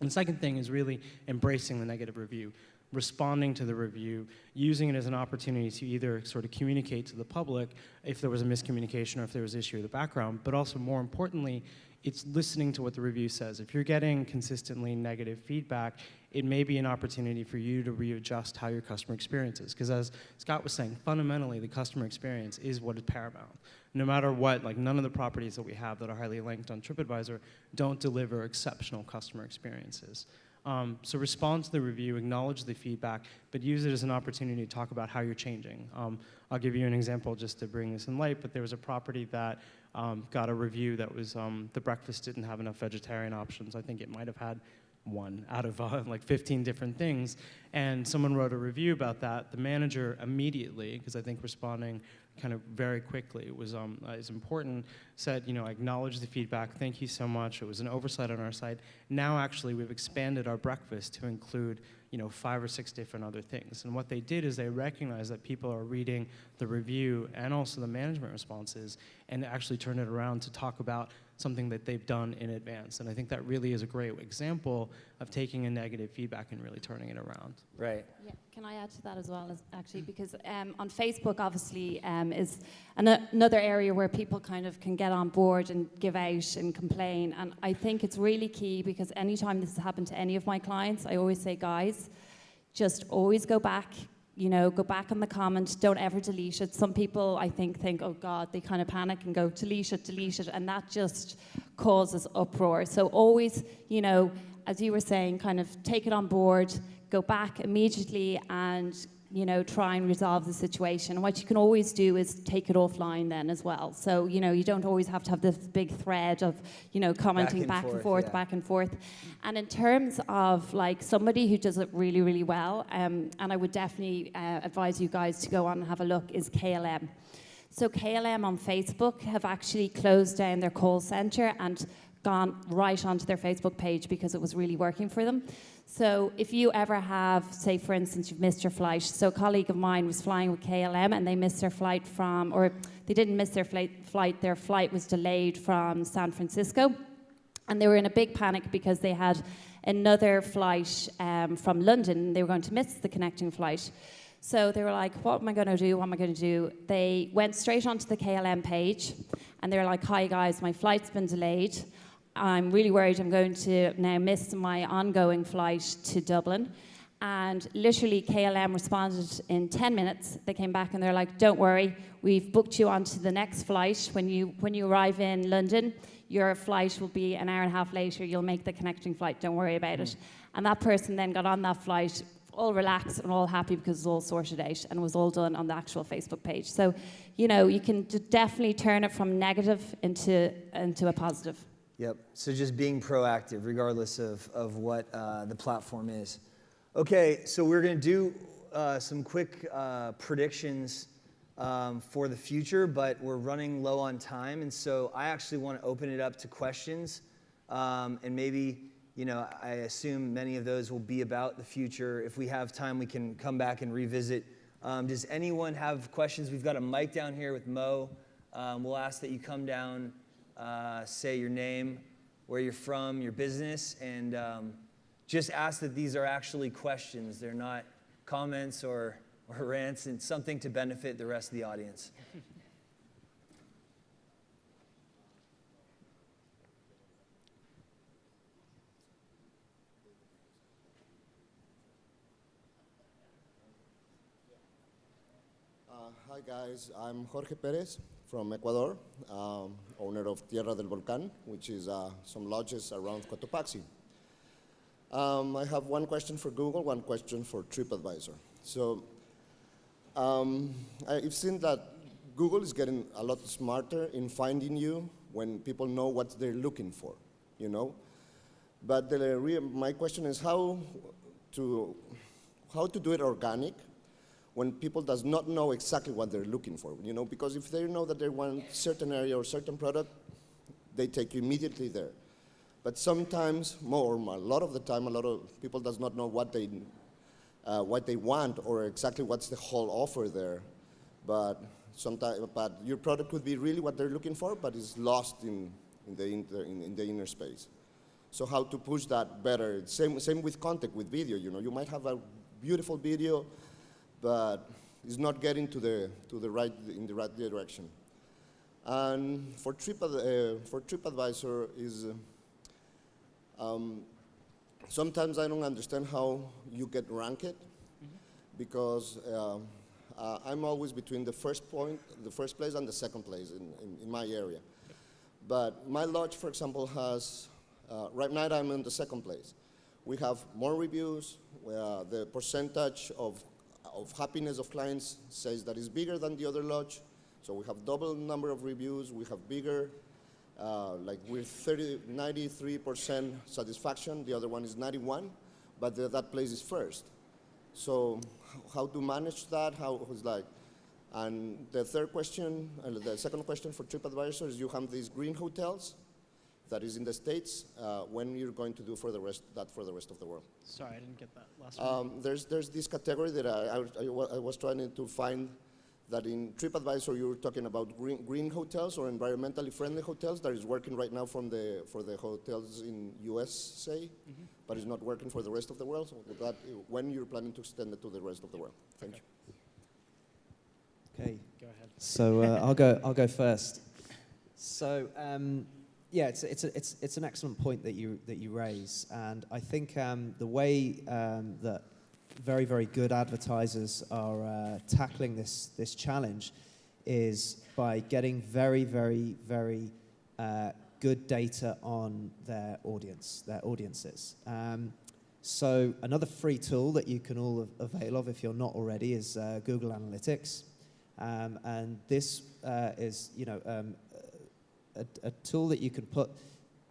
And the second thing is really embracing the negative review, responding to the review, using it as an opportunity to either sort of communicate to the public if there was a miscommunication or if there was an issue in the background, but also more importantly, it's listening to what the review says. If you're getting consistently negative feedback, it may be an opportunity for you to readjust how your customer experience is. Because as Scott was saying, fundamentally, the customer experience is what is paramount. No matter what, none of the properties that we have that are highly linked on TripAdvisor don't deliver exceptional customer experiences. So respond to the review, acknowledge the feedback, but use it as an opportunity to talk about how you're changing. I'll give you an example just to bring this in light, but there was a property that got a review that was the breakfast didn't have enough vegetarian options. I think it might have had one out of 15 different things. And someone wrote a review about that. The manager immediately, because I think responding kind of very quickly was is important, said, I acknowledge the feedback, thank you so much, it was an oversight on our side. Now actually we've expanded our breakfast to include 5 or 6 different other things. And what they did is they recognized that people are reading the review and also the management responses and actually turn it around to talk about something that they've done in advance. And I think that really is a great example of taking a negative feedback and really turning it around. Right. Yeah, can I add to that as well, actually, because on Facebook, obviously, is another area where people kind of can get on board and give out and complain. And I think it's really key because anytime this has happened to any of my clients, I always say, guys, just always go back. Go back on the comment, don't ever delete it. Some people, I think, oh God, they kind of panic and go, delete it, and that just causes uproar. So always, as you were saying, kind of take it on board, go back immediately and, try and resolve the situation. And what you can always do is take it offline then as well. So, you don't always have to have this big thread of, commenting back and forth. And in terms of somebody who does it really, really well, and I would definitely advise you guys to go on and have a look, is KLM. So KLM on Facebook have actually closed down their call center and gone right onto their Facebook page because it was really working for them. So if you ever have, say for instance, you've missed your flight. So a colleague of mine was flying with KLM and they missed their flight they didn't miss their flight, their flight was delayed from San Francisco. And they were in a big panic because they had another flight from London. They were going to miss the connecting flight. So they were like, what am I going to do? They went straight onto the KLM page and they were like, hi guys, my flight's been delayed. I'm really worried I'm going to now miss my ongoing flight to Dublin. And literally KLM responded in 10 minutes. They came back and they're like, don't worry, we've booked you onto the next flight. When you arrive in London, your flight will be an hour and a half later. You'll make the connecting flight, don't worry about it. And that person then got on that flight all relaxed and all happy because it was all sorted out and it was all done on the actual Facebook page. So, you can definitely turn it from negative into a positive. Yep. So just being proactive, regardless of what the platform is. Okay, so we're going to do some quick predictions for the future, but we're running low on time, and so I actually want to open it up to questions, and maybe, I assume many of those will be about the future. If we have time, we can come back and revisit. Does anyone have questions? We've got a mic down here with Mo. We'll ask that you come down, say your name, where you're from, your business, and just ask that these are actually questions. They're not comments or rants, and something to benefit the rest of the audience. Hi guys, I'm Jorge Perez from Ecuador, owner of Tierra del Volcán, which is some lodges around Cotopaxi. I have one question for Google, one question for TripAdvisor. So I've seen that Google is getting a lot smarter in finding you when people know what they're looking for, you know? But my question is how to do it organic when people does not know exactly what they're looking for, you know? Because if they know that they want certain area or certain product, they take you immediately there. But sometimes, a lot of the time, a lot of people does not know what they want or exactly what's the whole offer there. But your product could be really what they're looking for, but is lost in the inner space. So how to push that better? Same with content, with video. You know, you might have a beautiful video, but it's not getting in the right direction. And for TripAdvisor is sometimes I don't understand how you get ranked, because I'm always between the first place and the second place in my area. But my lodge, for example, has right now I'm in the second place. We have more reviews. The percentage of happiness of clients says that is bigger than the other lodge. So we have double number of reviews. We have bigger, like we're 93% satisfaction. The other one is 91, but that place is first. So how to manage that? And the third question, the second question for TripAdvisor is you have these green hotels that is in the States. When you're going to do for the rest of the world? Sorry, I didn't get that last one. There's this category that I was trying to find that in TripAdvisor you were talking about green hotels or environmentally friendly hotels that is working right now for the hotels in USA, but it's not working for the rest of the world. So that, when you're planning to extend it to the rest of the world? Thank you. Okay. Go ahead. So I'll go first. So yeah, it's an excellent point that you raise, and I think the way that very, very good advertisers are tackling this challenge is by getting very, very, very good data on their audiences. So another free tool that you can all avail of if you're not already is Google Analytics, and this is a tool that you can put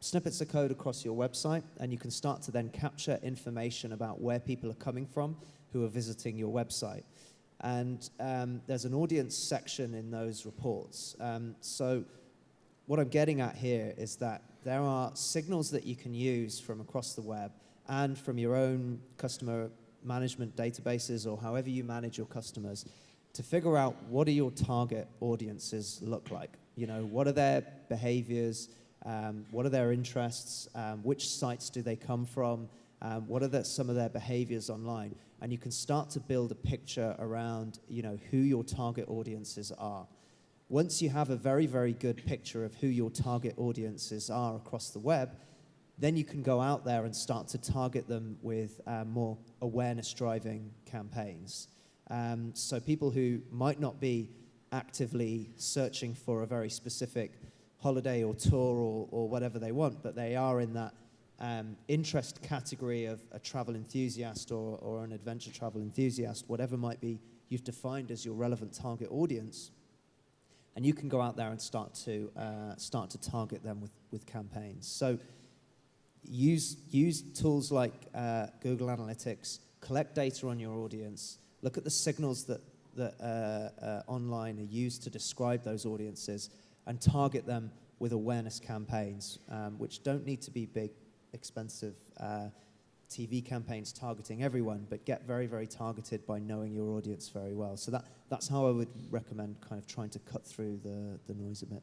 snippets of code across your website, and you can start to then capture information about where people are coming from who are visiting your website. And there's an audience section in those reports. So what I'm getting at here is that there are signals that you can use from across the web and from your own customer management databases or however you manage your customers to figure out what do your target audiences look like. You know, what are their behaviors? What are their interests? Which sites do they come from? What are some of their behaviors online? And you can start to build a picture around, who your target audiences are. Once you have a very, very good picture of who your target audiences are across the web, then you can go out there and start to target them with more awareness-driving campaigns. So people who might not be actively searching for a very specific holiday or tour or whatever they want, but they are in that interest category of a travel enthusiast or an adventure travel enthusiast, whatever might be you've defined as your relevant target audience, and you can go out there and start to target them with campaigns. So use tools like Google Analytics, collect data on your audience, look at the signals that online are used to describe those audiences, and target them with awareness campaigns, which don't need to be big, expensive TV campaigns targeting everyone, but get very, very targeted by knowing your audience very well. So that's how I would recommend kind of trying to cut through the noise a bit.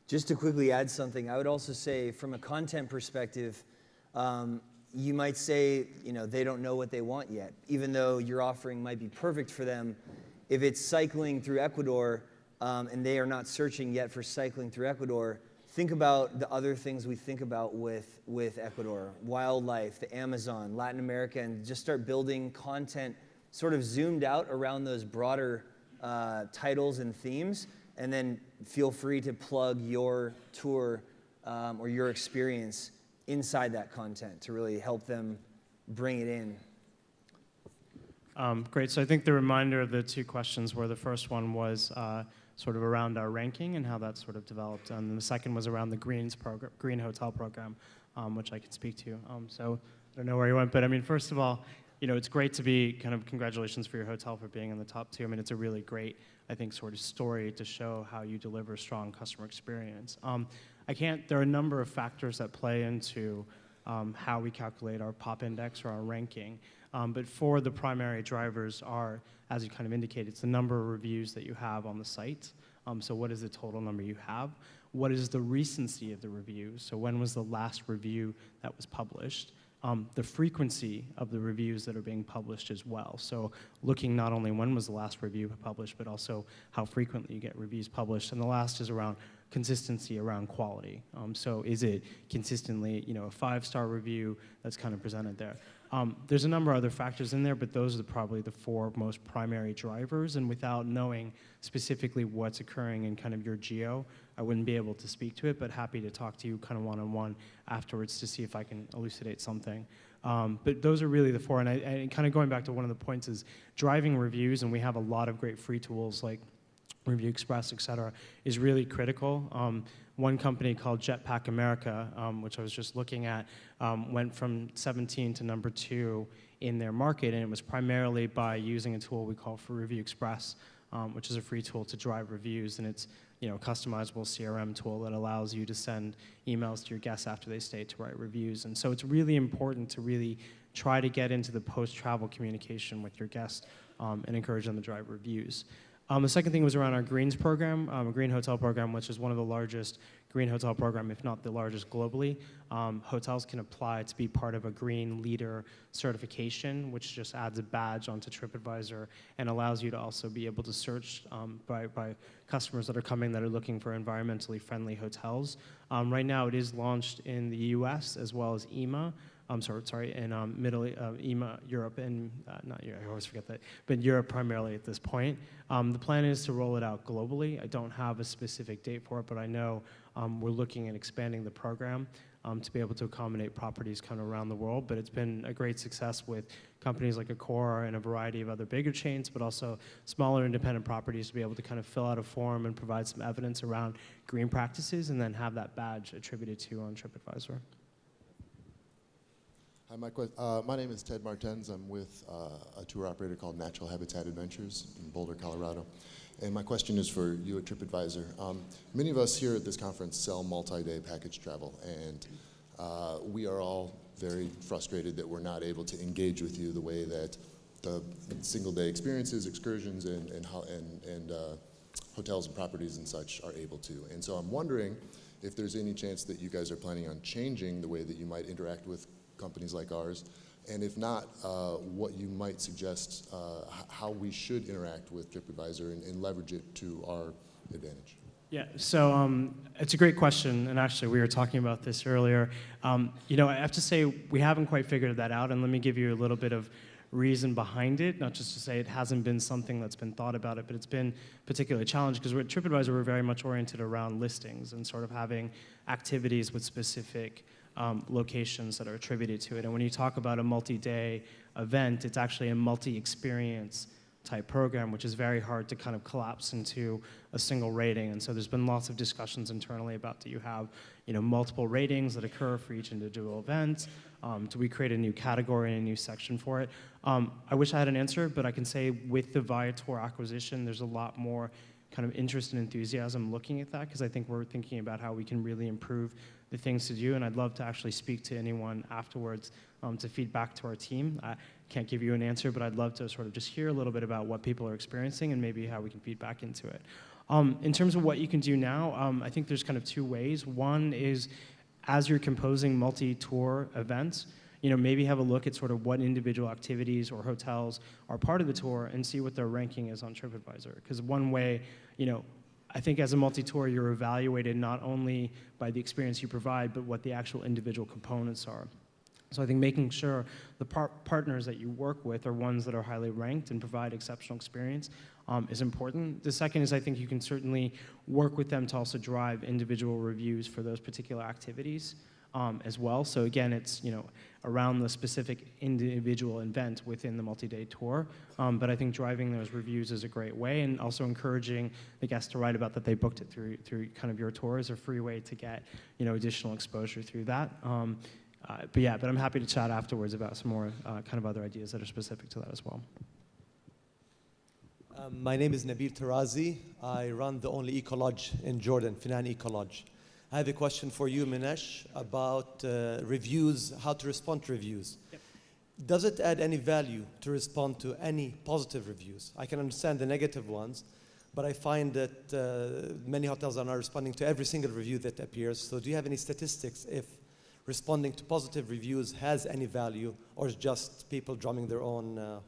Just to quickly add something, I would also say from a content perspective, you might say, they don't know what they want yet, even though your offering might be perfect for them. If it's cycling through Ecuador and they are not searching yet for cycling through Ecuador, think about the other things we think about with Ecuador, wildlife, the Amazon, Latin America, and just start building content sort of zoomed out around those broader titles and themes, and then feel free to plug your tour or your experience inside that content to really help them bring it in. Great. So I think the reminder of the two questions were, the first one was sort of around our ranking and how that sort of developed, and then the second was around the Green Hotel program, which I can speak to. So I don't know where you went, but I mean, first of all, it's great to be congratulations for your hotel for being in the top 2. I mean, it's a really great, I think, sort of story to show how you deliver strong customer experience. There are a number of factors that play into how we calculate our POP index or our ranking. But for the primary drivers are, as you kind of indicated, it's the number of reviews that you have on the site. So what is the total number you have? What is the recency of the review? So when was the last review that was published? The frequency of the reviews that are being published as well. So looking not only when was the last review published, but also how frequently you get reviews published. And the last is around consistency around quality. So is it consistently, a 5-star review that's kind of presented there? There's a number of other factors in there, but those are probably the 4 most primary drivers. And without knowing specifically what's occurring in kind of your geo, I wouldn't be able to speak to it, but happy to talk to you kind of one-on-one afterwards to see if I can elucidate something. But those are really the 4. And kind of going back to one of the points is driving reviews, and we have a lot of great free tools like Review Express, et cetera, is really critical. One company called Jetpack America, which I was just looking at, went from 17 to number 2 in their market, and it was primarily by using a tool we call for Review Express, which is a free tool to drive reviews, and it's a customizable CRM tool that allows you to send emails to your guests after they stay to write reviews. And so it's really important to really try to get into the post-travel communication with your guests and encourage them to drive reviews. The second thing was around our Greens program, a Green Hotel program, which is one of the largest Green Hotel program, if not the largest globally. Hotels can apply to be part of a Green Leader certification, which just adds a badge onto TripAdvisor and allows you to also be able to search by customers that are coming that are looking for environmentally friendly hotels. Right now, it is launched in the US as well as EMA. In EMA, Europe, and not Europe, I always forget that, but Europe primarily at this point. The plan is to roll it out globally. I don't have a specific date for it, but I know we're looking at expanding the program to be able to accommodate properties kind of around the world, but it's been a great success with companies like Accor and a variety of other bigger chains, but also smaller independent properties to be able to kind of fill out a form and provide some evidence around green practices and then have that badge attributed to you on TripAdvisor. Hi, my name is Ted Martens. I'm with a tour operator called Natural Habitat Adventures in Boulder, Colorado. And my question is for you at TripAdvisor. Many of us here at this conference sell multi-day package travel, and we are all very frustrated that we're not able to engage with you the way that the single-day experiences, excursions, and hotels and properties and such are able to. And so I'm wondering if there's any chance that you guys are planning on changing the way that you might interact with companies like ours, and if not, what you might suggest how we should interact with TripAdvisor and leverage it to our advantage. Yeah, so it's a great question, and actually we were talking about this earlier. I have to say we haven't quite figured that out, and let me give you a little bit of reason behind it, not just to say it hasn't been something that's been thought about it, but it's been particularly challenged because at TripAdvisor we're very much oriented around listings and sort of having activities with specific locations that are attributed to it. And when you talk about a multi-day event, it's actually a multi-experience type program, which is very hard to kind of collapse into a single rating. And so there's been lots of discussions internally about, do you have multiple ratings that occur for each individual event? Do we create a new category and a new section for it? I wish I had an answer, but I can say with the Viator acquisition, there's a lot more kind of interest and enthusiasm looking at that, because I think we're thinking about how we can really improve the things to do, and I'd love to actually speak to anyone afterwards to feed back to our team. I can't give you an answer, but I'd love to sort of just hear a little bit about what people are experiencing and maybe how we can feed back into it. In terms of what you can do now, I think there's kind of 2 ways. One is, as you're composing multi-tour events, maybe have a look at sort of what individual activities or hotels are part of the tour and see what their ranking is on TripAdvisor. Because one way, I think as a multi-tour, you're evaluated not only by the experience you provide, but what the actual individual components are. So I think making sure the partners that you work with are ones that are highly ranked and provide exceptional experience is important. The second is I think you can certainly work with them to also drive individual reviews for those particular activities as well. So again, it's around the specific individual event within the multi-day tour. But I think driving those reviews is a great way, and also encouraging the guests to write about that they booked it through kind of your tour is a free way to get additional exposure through that. But I'm happy to chat afterwards about some more kind of other ideas that are specific to that as well. My name is Nabil Tarazi. I run the only eco-lodge in Jordan, Finan Eco-Lodge. I have a question for you, Minesh, about reviews, how to respond to reviews. Yep. Does it add any value to respond to any positive reviews? I can understand the negative ones, but I find that many hotels are not responding to every single review that appears. So do you have any statistics if responding to positive reviews has any value, or is just people drumming their own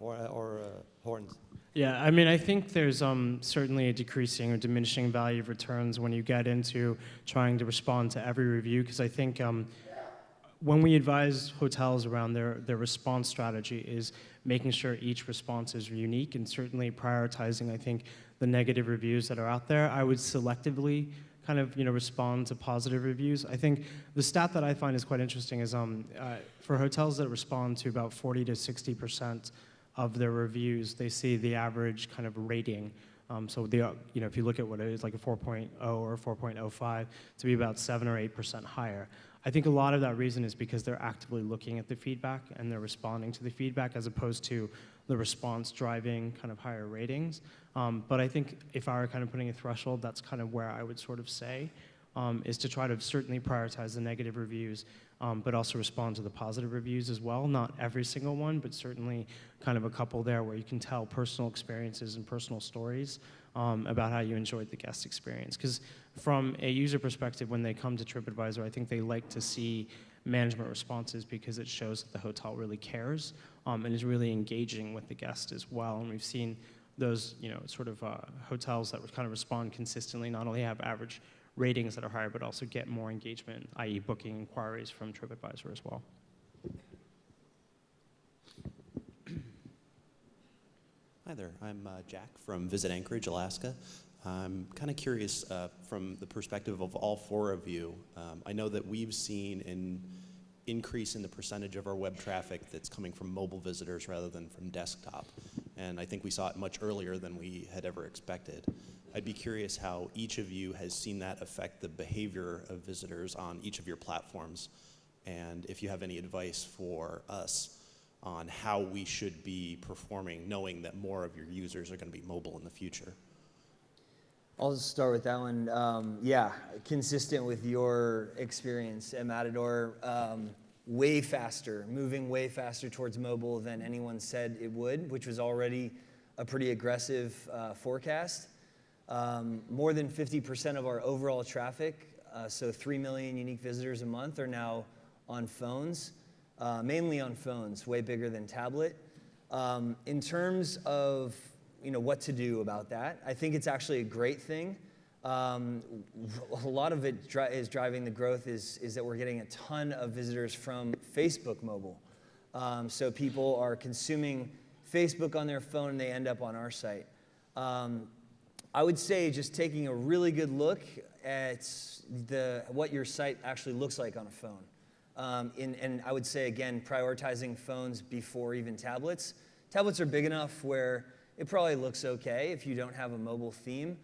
horns? Yeah, I mean, I think there's certainly a decreasing or diminishing value of returns when you get into trying to respond to every review, because I think when we advise hotels around their response strategy is making sure each response is unique, and certainly prioritizing, I think, the negative reviews that are out there. I would selectively kind of respond to positive reviews. I think the stat that I find is quite interesting is for hotels that respond to about 40 to 60% of their reviews, they see the average kind of rating. So if you look at what it is, like a 4.0 or a 4.05, to be about 7 or 8% higher. I think a lot of that reason is because they're actively looking at the feedback and they're responding to the feedback, as opposed to the response driving kind of higher ratings. But I think if I were kind of putting a threshold, that's kind of where I would sort of say, is to try to certainly prioritize the negative reviews, but also respond to the positive reviews as well. Not every single one, but certainly kind of a couple there where you can tell personal experiences and personal stories about how you enjoyed the guest experience. Because from a user perspective, when they come to TripAdvisor, I think they like to see management responses because it shows that the hotel really cares and is really engaging with the guest as well. And we've seen those, sort of hotels that would kind of respond consistently, not only have average ratings that are higher, but also get more engagement, i.e. booking inquiries from TripAdvisor as well. Hi there, I'm Jack from Visit Anchorage, Alaska. I'm kind of curious from the perspective of all four of you. I know that we've seen an increase in the percentage of our web traffic that's coming from mobile visitors rather than from desktop. And I think we saw it much earlier than we had ever expected. I'd be curious how each of you has seen that affect the behavior of visitors on each of your platforms, and if you have any advice for us on how we should be performing, knowing that more of your users are going to be mobile in the future. I'll just start with that one. Yeah, consistent with your experience at Matador, way faster, moving way faster towards mobile than anyone said it would, which was already a pretty aggressive forecast. More than 50% of our overall traffic, so 3 million unique visitors a month, are now on phones, mainly on phones, way bigger than tablet. In terms of what to do about that, I think it's actually a great thing. A lot of it is driving the growth is that we're getting a ton of visitors from Facebook mobile. So people are consuming Facebook on their phone and they end up on our site. I would say just taking a really good look at what your site actually looks like on a phone. And I would say, again, prioritizing phones before even tablets. Tablets are big enough where it probably looks okay if you don't have a mobile theme.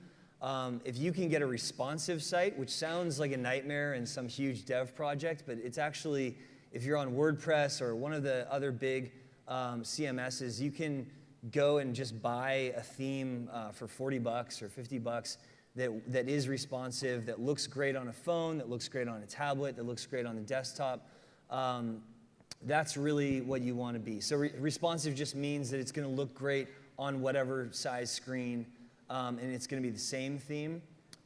If you can get a responsive site, which sounds like a nightmare and some huge dev project, but it's actually, if you're on WordPress or one of the other big CMSs, you can go and just buy a theme for $40 or $50 that is responsive, that looks great on a phone, that looks great on a tablet, that looks great on the desktop. That's really what you want to be. So responsive just means that it's going to look great on whatever size screen, and it's going to be the same theme.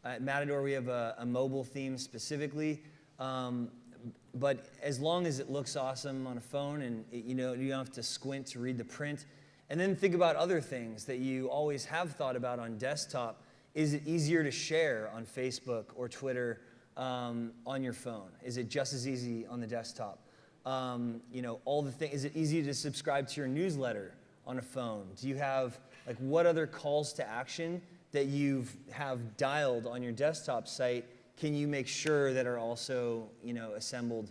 At Matador, we have a mobile theme specifically, but as long as it looks awesome on a phone and you don't have to squint to read the print. And then think about other things that you always have thought about on desktop. Is it easier to share on Facebook or Twitter on your phone? Is it just as easy on the desktop? all the things. Is it easy to subscribe to your newsletter on a phone? Do you have, like, what other calls to action that you have dialed on your desktop site can you make sure that are also, assembled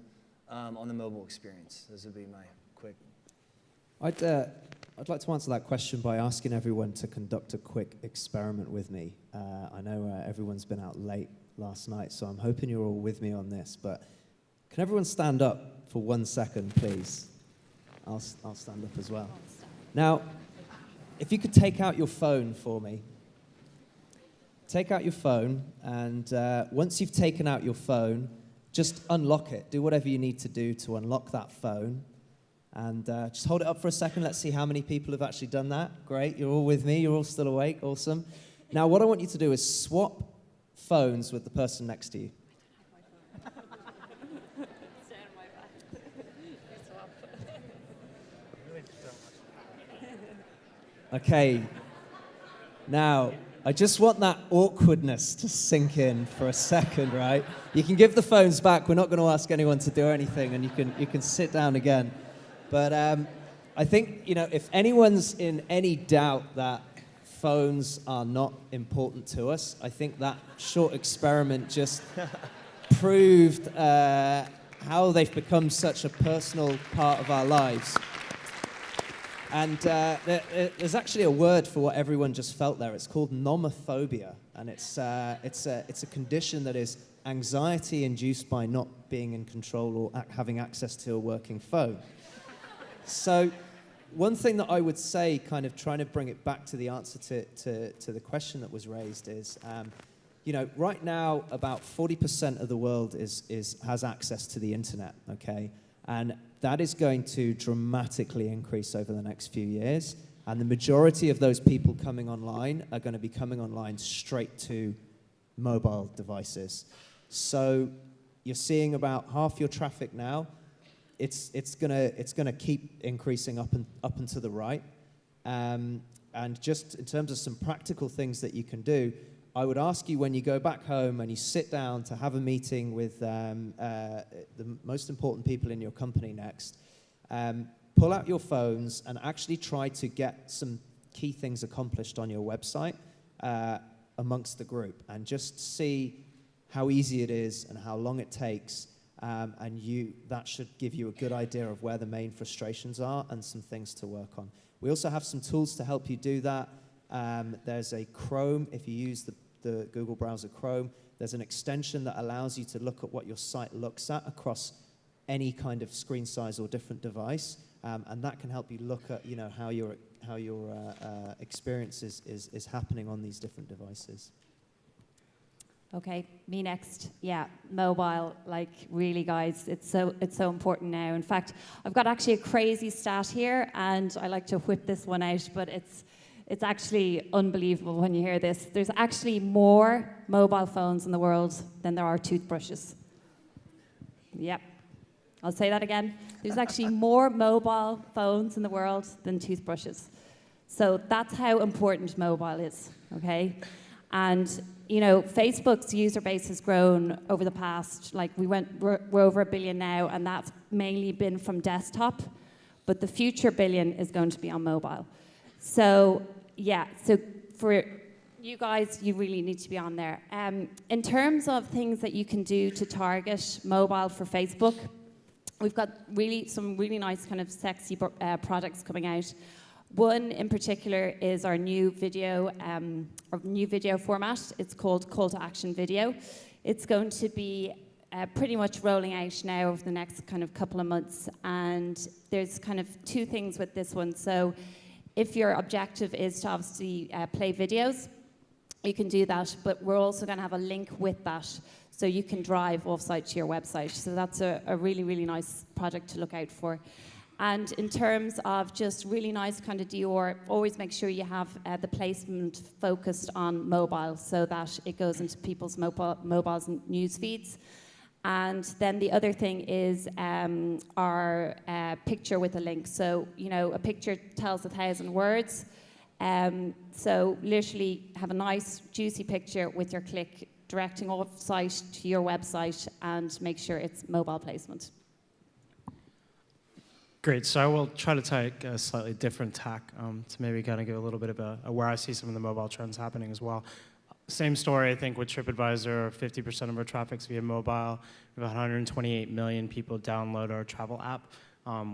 on the mobile experience? Those would be my quick. I'd like to answer that question by asking everyone to conduct a quick experiment with me. I know everyone's been out late last night, so I'm hoping you're all with me on this, but can everyone stand up for 1 second, please? I'll stand up as well. Now, if you could take out your phone for me. Take out your phone, and once you've taken out your phone, just unlock it. Do whatever you need to do to unlock that phone. And just hold it up for a second. Let's see how many people have actually done that. Great, you're all with me. You're all still awake. Awesome. Now, what I want you to do is swap phones with the person next to you. Okay. Now, I just want that awkwardness to sink in for a second, right? You can give the phones back. We're not going to ask anyone to do anything, and you can sit down again. But I think, if anyone's in any doubt that phones are not important to us, I think that short experiment just proved how they've become such a personal part of our lives. And there's actually a word for what everyone just felt there. It's called nomophobia, and it's a condition that is anxiety induced by not being in control or having access to a working phone. So one thing that I would say, kind of trying to bring it back to the answer to the question that was raised is, right now about 40% of the world has access to the internet, okay? And that is going to dramatically increase over the next few years. And the majority of those people coming online are going to be coming online straight to mobile devices. So you're seeing about half your traffic now. It's gonna keep increasing up and to the right. And just in terms of some practical things that you can do, I would ask you, when you go back home and you sit down to have a meeting with the most important people in your company next, pull out your phones and actually try to get some key things accomplished on your website amongst the group, and just see how easy it is and how long it takes. That should give you a good idea of where the main frustrations are and some things to work on. We also have some tools to help you do that. There's a Chrome, if you use the Google browser Chrome, there's an extension that allows you to look at what your site looks at across any kind of screen size or different device, and that can help you look at how your experience is happening on these different devices. Okay, me next. Yeah, mobile, like really, guys, it's so important now. In fact, I've got actually a crazy stat here, and I like to whip this one out, but it's actually unbelievable when you hear this. There's actually more mobile phones in the world than there are toothbrushes. Yep, I'll say that again. There's actually more mobile phones in the world than toothbrushes. So that's how important mobile is, okay? And Facebook's user base has grown over the past, we're over 1 billion now, and that's mainly been from desktop, but the future billion is going to be on mobile. So, yeah, so for you guys, you really need to be on there. In terms of things that you can do to target mobile for Facebook, we've got some really nice kind of sexy products coming out. One in particular is our new video format. It's called Call to Action Video. It's going to be pretty much rolling out now over the next kind of couple of months. And there's kind of two things with this one. So if your objective is to obviously play videos, you can do that. But we're also going to have a link with that, so you can drive offsite to your website. So that's a really, really nice project to look out for. And in terms of just really nice kind of Dior, always make sure you have the placement focused on mobile, so that it goes into people's mobiles and news feeds. And then the other thing is our picture with a link. So, a picture tells 1,000 words. So literally have a nice, juicy picture with your click directing off-site to your website, and make sure it's mobile placement. Great. So I will try to take a slightly different tack to maybe kind of give a little bit of where I see some of the mobile trends happening as well. Same story, I think, with TripAdvisor. 50% of our traffic's via mobile. We have 128 million people download our travel app,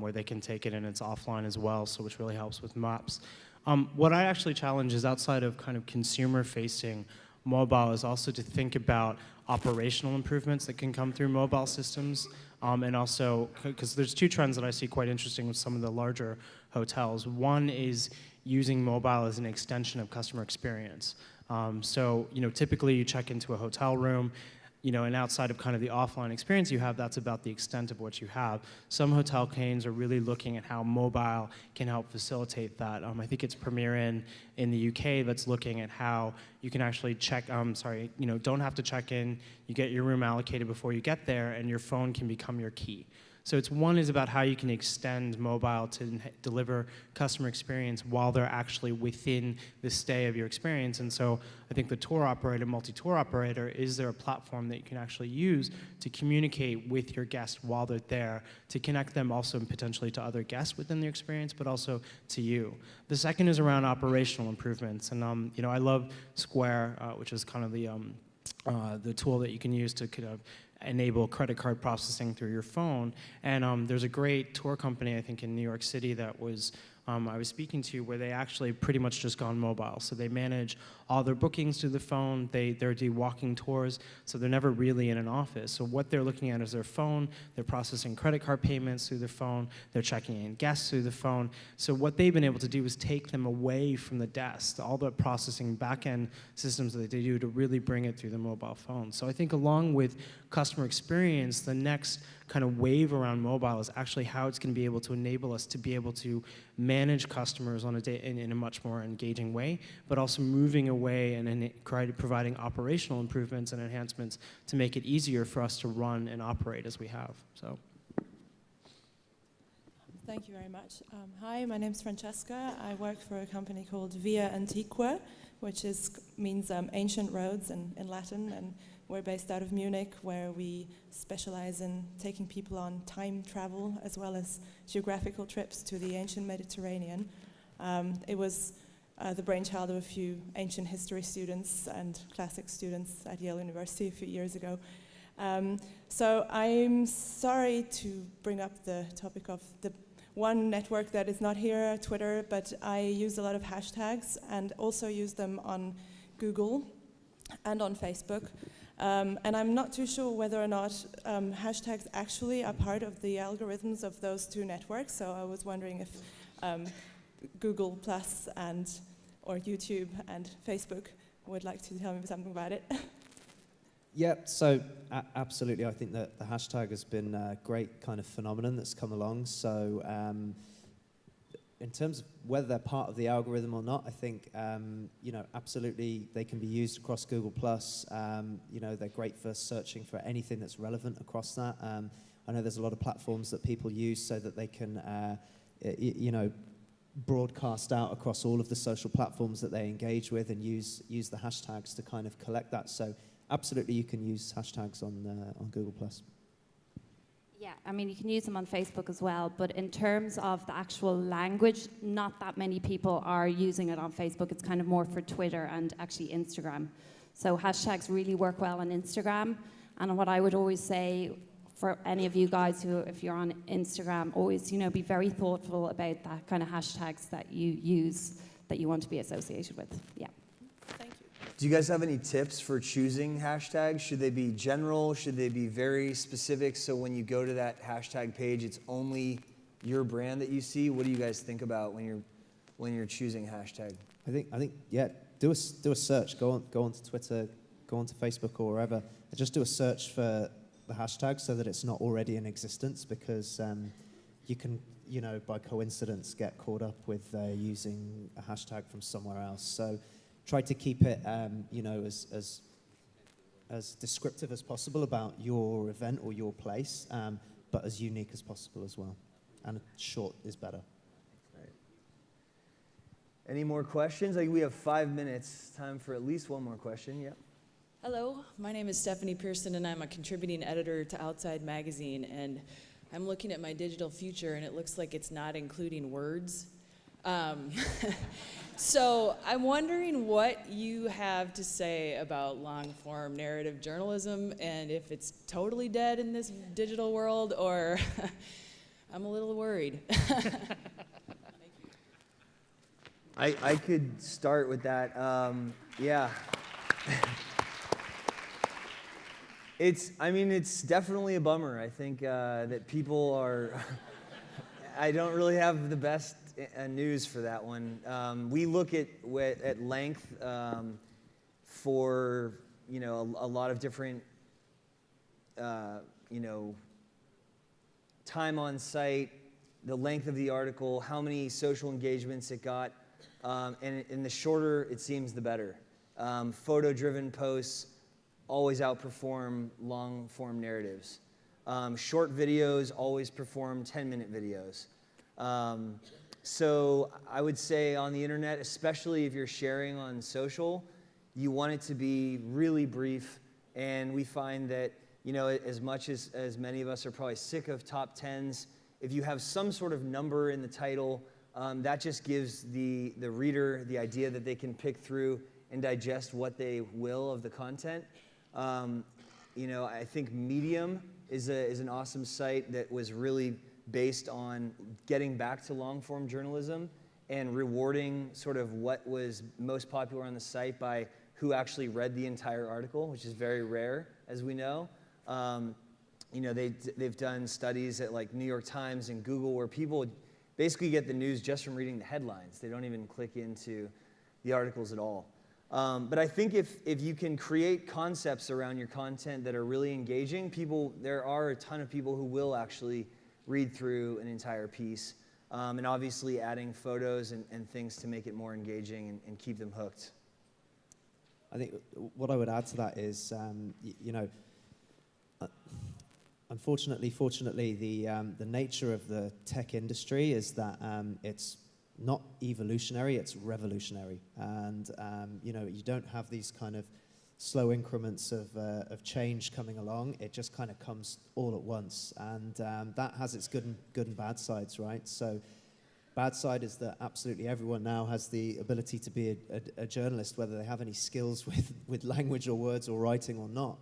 where they can take it, and it's offline as well, so which really helps with maps. What I actually challenge is outside of kind of consumer-facing mobile is also to think about operational improvements that can come through mobile systems. And also, because there's two trends that I see quite interesting with some of the larger hotels. One is using mobile as an extension of customer experience. So, typically you check into a hotel room, and outside of kind of the offline experience you have, that's about the extent of what you have. Some hotel chains are really looking at how mobile can help facilitate that. I think it's Premier Inn in the UK that's looking at how you can actually don't have to check in, you get your room allocated before you get there, and your phone can become your key. So one is about how you can extend mobile to deliver customer experience while they're actually within the stay of your experience. And so I think the tour operator, multi-tour operator, is there a platform that you can actually use to communicate with your guests while they're there, to connect them also potentially to other guests within their experience, but also to you. The second is around operational improvements. And I love Square, which is kind of the tool that you can use to kind of enable credit card processing through your phone. And there's a great tour company, I think, in New York City that was I was speaking to, where they actually pretty much just gone mobile. So they manage all their bookings through the phone. They're doing walking tours, so they're never really in an office. So what they're looking at is their phone. They're processing credit card payments through their phone. They're checking in guests through the phone. So what they've been able to do is take them away from the desk, all the processing back-end systems that they do, to really bring it through the mobile phone. So I think along with customer experience, the next kind of wave around mobile is actually how it's going to be able to enable us to be able to manage customers on in a much more engaging way, but also moving away and providing operational improvements and enhancements to make it easier for us to run and operate as we have. So. Thank you very much. Hi, my name's Francesca. I work for a company called Via Antiqua, which means ancient roads in Latin, and we're based out of Munich, where we specialize in taking people on time travel as well as geographical trips to the ancient Mediterranean. It was the brainchild of a few ancient history students and classics students at Yale University a few years ago. So I'm sorry to bring up the topic of the one network that is not here, Twitter, but I use a lot of hashtags and also use them on Google and on Facebook. And I'm not too sure whether or not hashtags actually are part of the algorithms of those two networks. So I was wondering if Google Plus or YouTube and Facebook would like to tell me something about it. Yep, so absolutely. I think that the hashtag has been a great kind of phenomenon that's come along. So in terms of whether they're part of the algorithm or not, I think, absolutely they can be used across Google+. They're great for searching for anything that's relevant across that. I know there's a lot of platforms that people use so that they can, broadcast out across all of the social platforms that they engage with and use the hashtags to kind of collect that. So absolutely you can use hashtags on Google+. Yeah, I mean, you can use them on Facebook as well, but in terms of the actual language, not that many people are using it on Facebook. It's kind of more for Twitter and actually Instagram. So hashtags really work well on Instagram. And what I would always say for any of you guys who, if you're on Instagram, always, be very thoughtful about that kind of hashtags that you use, that you want to be associated with. Yeah. Thank you. Do you guys have any tips for choosing hashtags? Should they be general? Should they be very specific? So when you go to that hashtag page, it's only your brand that you see. What do you guys think about when you're choosing hashtag? I think yeah. Do a search. Go onto Twitter, go onto Facebook or wherever. Just do a search for the hashtag so that it's not already in existence, because you can, by coincidence, get caught up with using a hashtag from somewhere else. So try to keep it, as descriptive as possible about your event or your place, but as unique as possible as well. And short is better. Right. Any more questions? I think we have 5 minutes. Time for at least one more question. Yep. Hello, my name is Stephanie Pearson, and I'm a contributing editor to Outside Magazine. And I'm looking at my digital future and it looks like it's not including words. So I'm wondering what you have to say about long-form narrative journalism and if it's totally dead in this digital world, or I'm a little worried. I could start with that. Yeah. It's definitely a bummer. I think that people are, I don't really have the best news for that one. We look at length for, a lot of different, time on site, the length of the article, how many social engagements it got, and the shorter it seems, the better. Photo-driven posts always outperform long-form narratives. Short videos always perform 10-minute videos. So I would say on the internet, especially if you're sharing on social, you want it to be really brief. And we find that, as much as many of us are probably sick of top 10s, if you have some sort of number in the title, that just gives the reader the idea that they can pick through and digest what they will of the content. I think Medium is an awesome site that was really based on getting back to long-form journalism and rewarding sort of what was most popular on the site by who actually read the entire article, which is very rare, as we know. They've done studies at like New York Times and Google where people basically get the news just from reading the headlines. They don't even click into the articles at all. But I think if you can create concepts around your content that are really engaging, there are a ton of people who will actually read through an entire piece. And obviously adding photos and things to make it more engaging and keep them hooked. I think what I would add to that is, unfortunately, fortunately, the nature of the tech industry is that it's not evolutionary, it's revolutionary. And, you don't have these kind of slow increments of change coming along. It just kind of comes all at once. And that has its good and bad sides, right? So bad side is that absolutely everyone now has the ability to be a journalist, whether they have any skills with language or words or writing or not.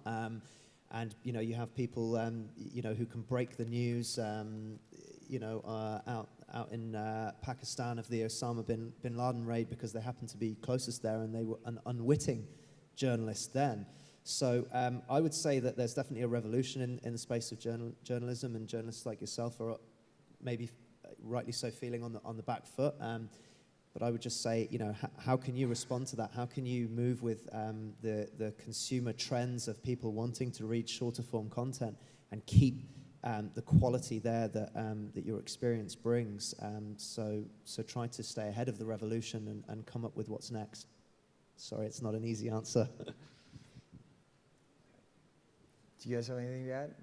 And, you have people, who can break the news, out in Pakistan of the Osama bin Laden raid because they happened to be closest there and they were an unwitting journalist then. So I would say that there's definitely a revolution in the space of journalism, and journalists like yourself are maybe rightly so feeling on the back foot. But I would just say, how can you respond to that? How can you move with the consumer trends of people wanting to read shorter form content and keep the quality there that your experience brings? So try to stay ahead of the revolution and come up with what's next. Sorry, it's not an easy answer. Do you guys have anything to add?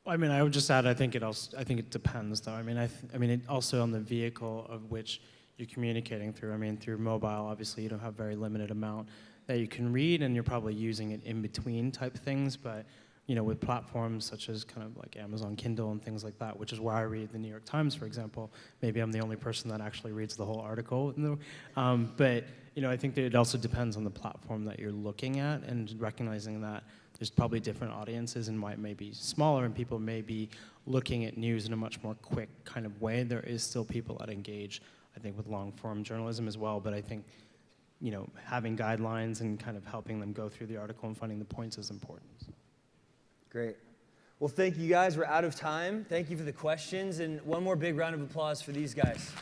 I would just add, I think it depends, though. It also on the vehicle of which you're communicating through. Through mobile, obviously, you don't have very limited amount that you can read, and you're probably using it in between type things. But with platforms such as kind of like Amazon Kindle and things like that, which is why I read the New York Times, for example. Maybe I'm the only person that actually reads the whole article. But I think that it also depends on the platform that you're looking at, and recognizing that there's probably different audiences and why it may be smaller, and people may be looking at news in a much more quick kind of way. There is still people that engage, I think, with long-form journalism as well. But I think, having guidelines and kind of helping them go through the article and finding the points is important. Great. Well, thank you guys. We're out of time. Thank you for the questions. And one more big round of applause for these guys.